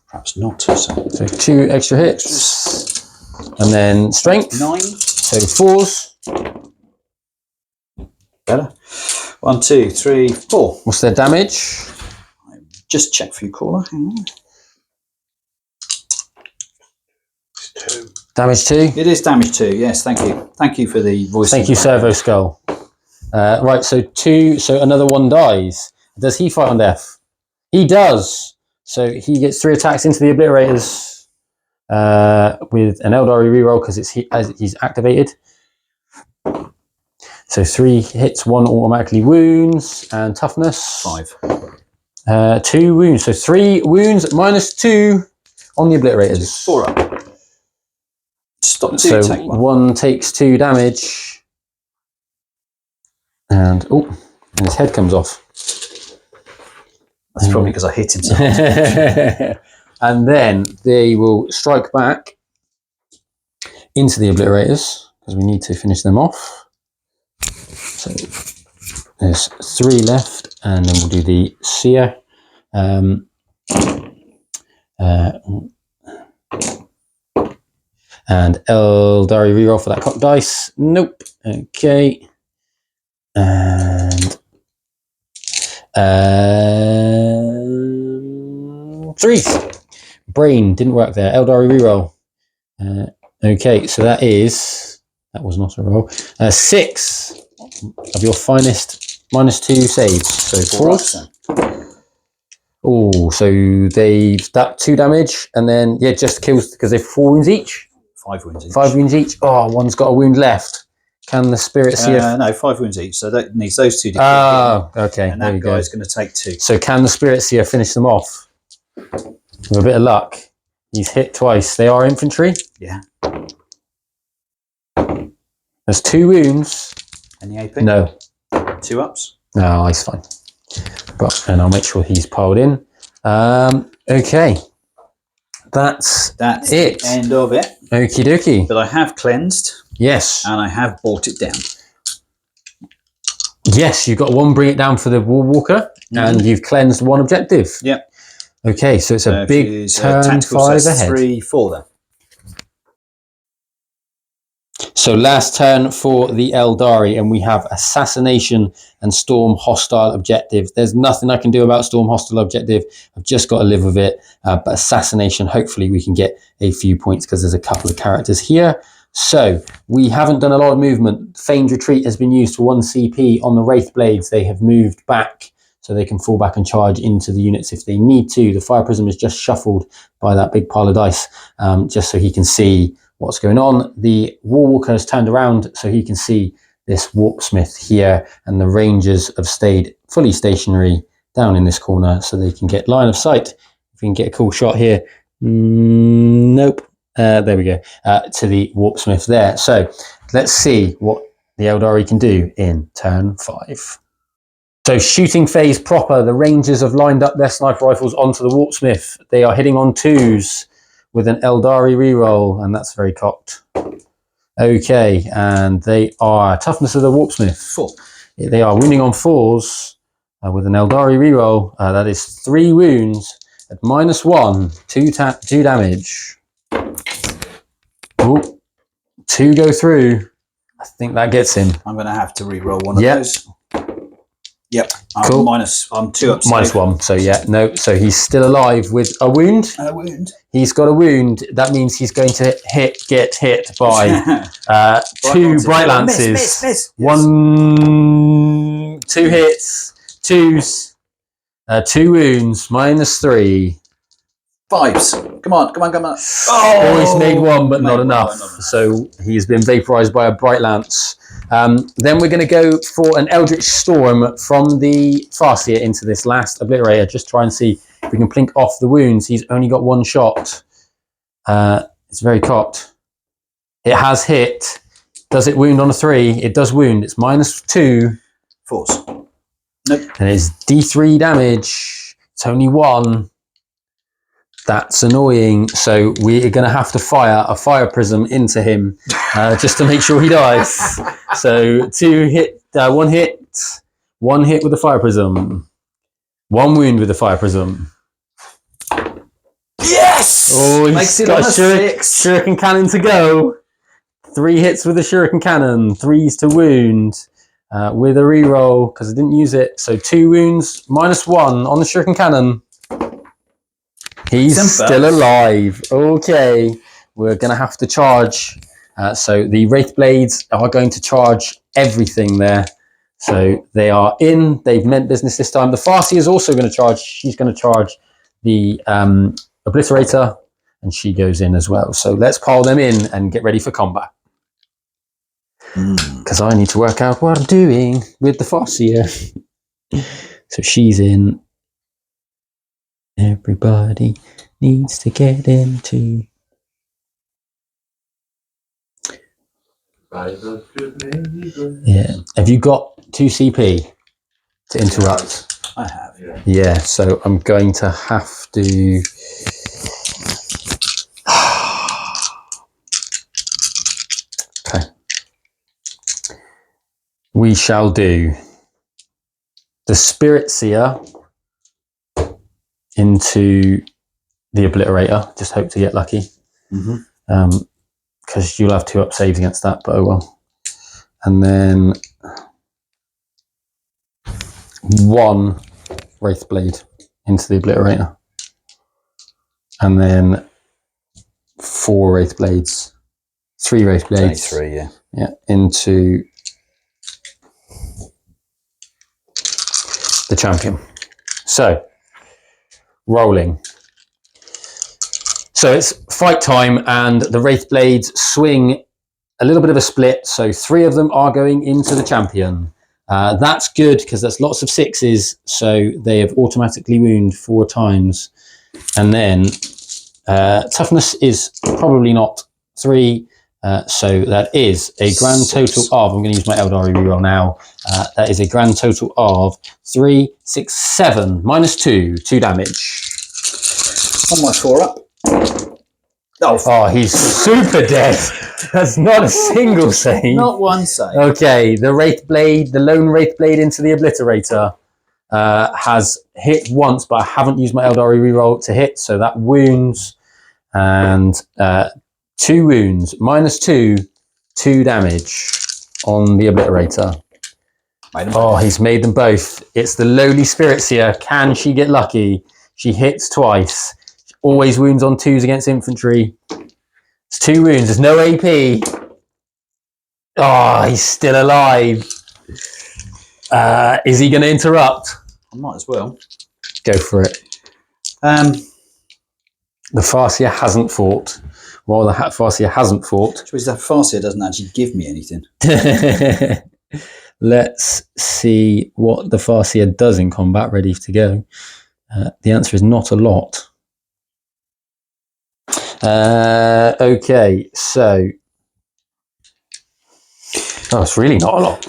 Perhaps not. So So 2 extra hits. And then strength. 9. So 4s. Better. 1, 2, 3, 4. What's their damage? Just check for you, caller. Hang on. Damage 2. It is damage 2. Yes, thank you. Thank you for the voice. Thank you, Servo Skull. Right, so 2. So another 1 dies. Does he fight on death? He does. So he gets 3 attacks into the obliterators with an Eldari reroll because he's activated. So 3 hits, 1 automatically wounds, and toughness 5. 2 wounds. So 3 wounds -2 on the obliterators. 4 up. Stop 2, So take 1. 1 takes 2 damage, and his head comes off. That's probably because I hit him so hard. And then they will strike back into the obliterators because we need to finish them off. So there's 3 left, and then we'll do the seer. And Eldari reroll for that cock dice. Nope. Okay. And 3. Brain didn't work there. Eldari reroll. Okay, so that was not a roll. 6 of your finest -2 saves. So 4. Oh, so that 2 damage, and then just kills because they've 4 wounds each. 5 wounds each. 5 wounds each. Oh, one's got a wound left. Can the spirit see? No, 5 wounds each. So that needs those 2 to okay. and that guy's going to take 2. So can the spirit seer finish them off? With a bit of luck, he's hit twice. They are infantry. Yeah. There's 2 wounds. Any AP? No. 2 ups? No, he's fine. And I'll make sure he's piled in. Okay. That's it. The end of it. Okie dokie. But I have cleansed. Yes. And I have brought it down. Yes, you've got 1 bring it down for the War Walker, and you've cleansed 1 objective. Yep. Okay, so it's a big turn 5 ahead. 3, 4 then. So last turn for the Eldari, and we have Assassination and Storm Hostile Objective. There's nothing I can do about Storm Hostile Objective. I've just got to live with it. But Assassination, hopefully we can get a few points because there's a couple of characters here. So we haven't done a lot of movement. Feigned Retreat has been used for 1 CP on the Wraith Blades. They have moved back so they can fall back and charge into the units if they need to. The Fire Prism is just shuffled by that big pile of dice, just so he can see what's going on. The War Walker has turned around so he can see this Warpsmith here, and the Rangers have stayed fully stationary down in this corner so they can get line of sight. If we can get a cool shot here. Nope. There we go. To the Warpsmith there. So let's see what the Eldari can do in turn 5. So shooting phase proper. The Rangers have lined up their sniper rifles onto the Warpsmith. They are hitting on 2s. With an Eldari reroll, and that's very cocked. Okay, and they are toughness of the Warpsmith 4. They are wounding on 4s with an Eldari reroll. That is 3 wounds at -1, 2 damage. Ooh, 2 go through. I think that gets him. I'm going to have to reroll one of those. Yep. Cool. I'm 2 ups. -1. So no. So he's still alive with a wound. A wound. He's got a wound. That means he's going to get hit by 2 bright lances. Miss. 1, 2 hits, 2s, 2 wounds, -3. 5s. Come on. Oh, he's made 1, but not enough. So he's been vaporized by a bright lance. Then we're going to go for an Eldritch Storm from the Farseer into this last obliterator. Just try and see if we can plink off the wounds. He's only got 1 shot. It's very cocked. It has hit. Does it wound on a 3? It does wound. It's -2. 4s. Nope. And it's D3 damage. It's only 1. That's annoying. So we're going to have to fire a Fire Prism into him just to make sure he dies. So 1 hit, 1 hit with the Fire Prism, 1 wound with the Fire Prism. Yes! Oh, he's got a Shuriken Cannon to go. 3 hits with the Shuriken Cannon, 3s to wound with a reroll because I didn't use it. So 2 wounds, -1 on the Shuriken Cannon. He's still alive. Okay, we're going to have to charge. So the Wraith Blades are going to charge everything there. So they are in. They've meant business this time. The Farseer is also going to charge. She's going to charge the Obliterator, and she goes in as well. So let's pile them in and get ready for combat. Because I need to work out what I'm doing with the Farseer. So she's in. Everybody needs to get into. Yeah. Have you got 2 CP to interrupt? I have. Yeah, so I'm going to have to. Okay. We shall do the Spirit Seer into the Obliterator. Just hope to get lucky. Because you'll have 2 up saves against that, but oh well. And then 1 Wraithblade into the Obliterator. And then 4 Wraithblades. 3 Wraithblades. 3, yeah. Yeah, into the champion. So, rolling. So it's fight time, and the Wraithblades swing a little bit of a split. So 3 of them are going into the champion. That's good because that's lots of 6s. So they have automatically wound 4 times. And then toughness is probably not 3. So that is a grand total of, I'm going to use my Eldar reroll now. That is a grand total of 3, 6, 7, minus 2 damage. On my 4 up. Oh, he's super dead. That's not a single save. Not one save. Okay, the Wraithblade, the lone Wraithblade into the Obliterator has hit once, but I haven't used my Eldar reroll to hit, so that wounds. And 2 wounds, minus 2 damage on the Obliterator. Oh, he's made them both. It's the lowly Spirit Seer. Can she get lucky? She hits twice. She always wounds on 2s against infantry. It's 2 wounds. There's no AP. Oh, he's still alive. Is he going to interrupt? I might as well. Go for it. The Farseer hasn't fought. While the Farseer hasn't fought. Which means that Farseer doesn't actually give me anything. Let's see what the Farseer does in combat, ready to go. The answer is not a lot. Okay, so... Oh, it's really not a lot.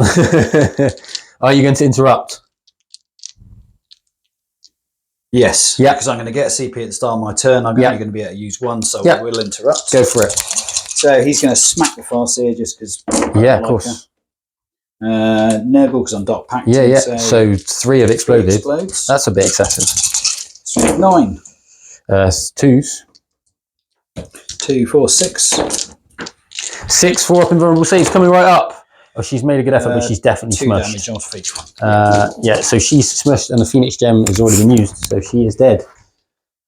Are you going to interrupt? Yes. Yeah. Because I'm going to get a CP at the start of my turn. I'm only going to be able to use 1, so I will interrupt. Go for it. So he's going to smack the Farseer just because... Yeah, of course. Nurgle because I'm Dark Pact. Yeah. So 3 have exploded. 3 explodes. That's a bit excessive. So 9. 2s. 2, 4, 6. 6 for up invulnerable saves coming right up. Oh, she's made a good effort, but she's definitely 2 smushed. damage off each one. Yeah, so she's smushed, and the Phoenix Gem has already been used, so she is dead.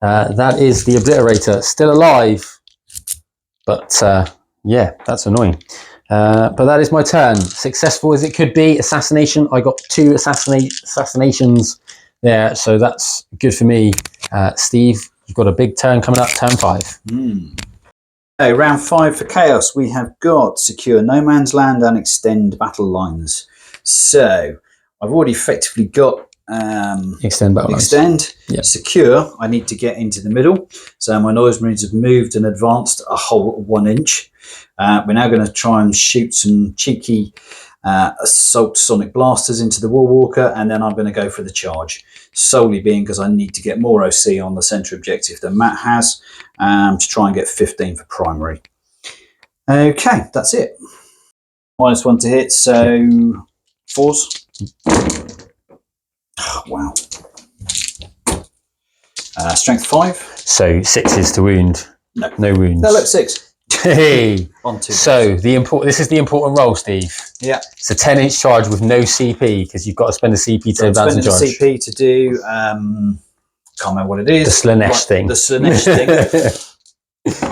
That is the Obliterator, still alive. But yeah, that's annoying. But that is my turn. Successful as it could be. Assassination. I got 2 assassinations there, so that's good for me. Steve, you've got a big turn coming up, turn 5. Okay, round 5 for Chaos. We have got secure no man's land and extend battle lines. So I've already effectively got extend battle lines. Yep. Secure, I need to get into the middle. So my Noise Marines have moved and advanced a whole 1 inch. We're now going to try and shoot some cheeky assault sonic blasters into the War Walker, and then I'm going to go for the charge. Solely being because I need to get more OC on the centre objective than Matt has, to try and get 15 for primary. Okay, that's it. -1 to hit, so 4s. Oh, wow. Strength 5. So 6s to wound. No wounds. No, look, 6. Hey. On 2. So this is the important roll, Steve. Yeah. It's a 10-inch charge with no CP because you've got to spend a CP to advance the charge. Spend a CP to do. Can't remember what it is. The Slanesh thing. The Slanesh thing. It's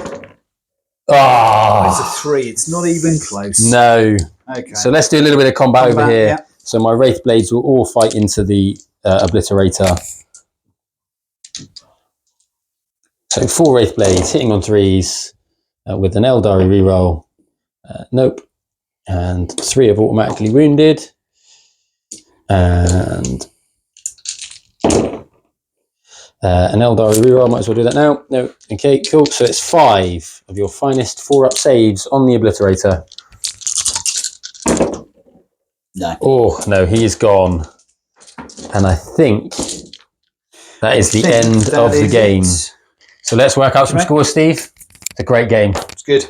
a 3. It's not even close. No. Okay. So let's do a little bit of combat over here. Yeah. So my Wraith Blades will all fight into the Obliterator. So 4 Wraith Blades hitting on 3s with an Eldar reroll. Nope. And 3 have automatically wounded. And an Eldar reroll, might as well do that now. No, okay, cool. So it's 5 of your finest 4-up saves on the Obliterator. No. Oh, no, he is gone. And I think that is the end of the game. So let's work out some scores, Steve. It's a great game. It's good.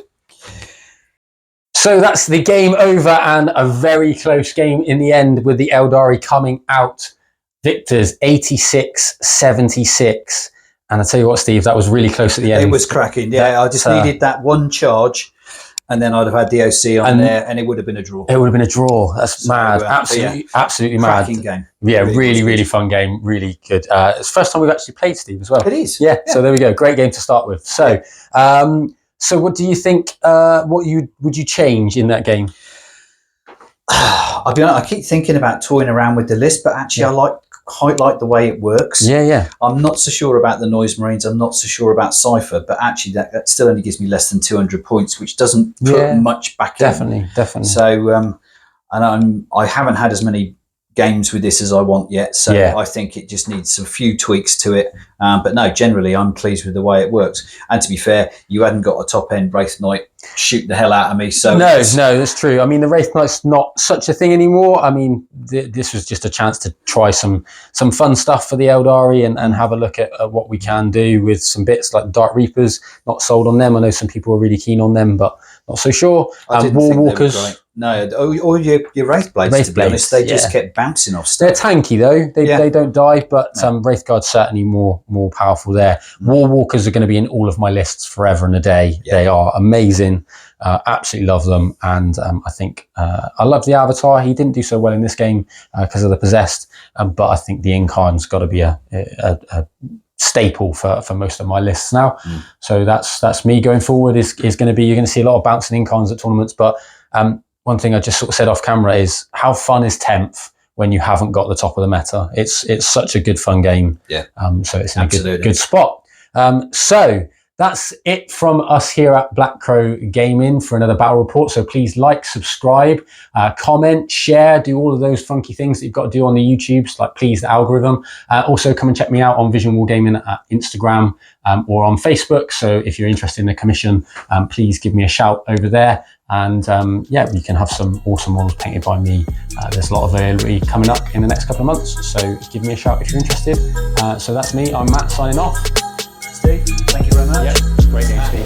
So that's the game over, and a very close game in the end, with the Eldari coming out victors 86-76. And I tell you what, Steve, that was really close at the end. It was cracking. Yeah, I just needed that one charge, and then I'd have had the OC on there, and it would have been a draw. It would have been a draw. That's mad. Absolutely mad. Cracking game. Yeah, really fun game. Really good. It's the first time we've actually played, Steve, as well. It is. Yeah. So there we go. Great game to start with. So, so what do you think? What would you change in that game? I'll be honest, I keep thinking about toying around with the list, but actually, I quite like the way it works. Yeah. I'm not so sure about the Noise Marines. I'm not so sure about Cypher, but actually, that still only gives me less than 200 points, which doesn't put much back in. Definitely. So, and I haven't had as many games with this as I want yet, so I think it just needs a few tweaks to it, but no, generally I'm pleased with the way it works. And to be fair, you hadn't got a top end Wraith Knight shoot the hell out of me, so no, that's true. I mean, the Wraith Knight's not such a thing anymore. I mean, this was just a chance to try some fun stuff for the Eldari and have a look at what we can do with some bits like Dark Reapers. Not sold on them. I know some people are really keen on them, but not so sure. War Walkers. No, or your Wraith Blades, to be honest, they just kept bouncing off stuff. They're tanky though, they don't die, but Wraith Guard's certainly more powerful there. War Walkers are going to be in all of my lists forever and a day. They are amazing, absolutely love them, and I think I love the Avatar. He didn't do so well in this game because of the Possessed, but I think the Incarn's got to be a staple for most of my lists now. So that's me going forward. Is going to be, you're going to see a lot of bouncing Incarns at tournaments, but one thing I just sort of said off camera is how fun is 10th when you haven't got the top of the meta. It's such a good fun game. Yeah. So it's in a good spot. So that's it from us here at Black Crow Gaming for another battle report. So please like, subscribe, comment, share, do all of those funky things that you've got to do on the YouTubes, like please the algorithm. Also come and check me out on Vision Wall Gaming at Instagram or on Facebook. So if you're interested in a commission, please give me a shout over there. And we can have some awesome models painted by me. There's a lot of availability coming up in the next couple of months. So give me a shout if you're interested. So that's me. I'm Matt signing off. Steve, thank you very much. Yep, it's a great game, Steve.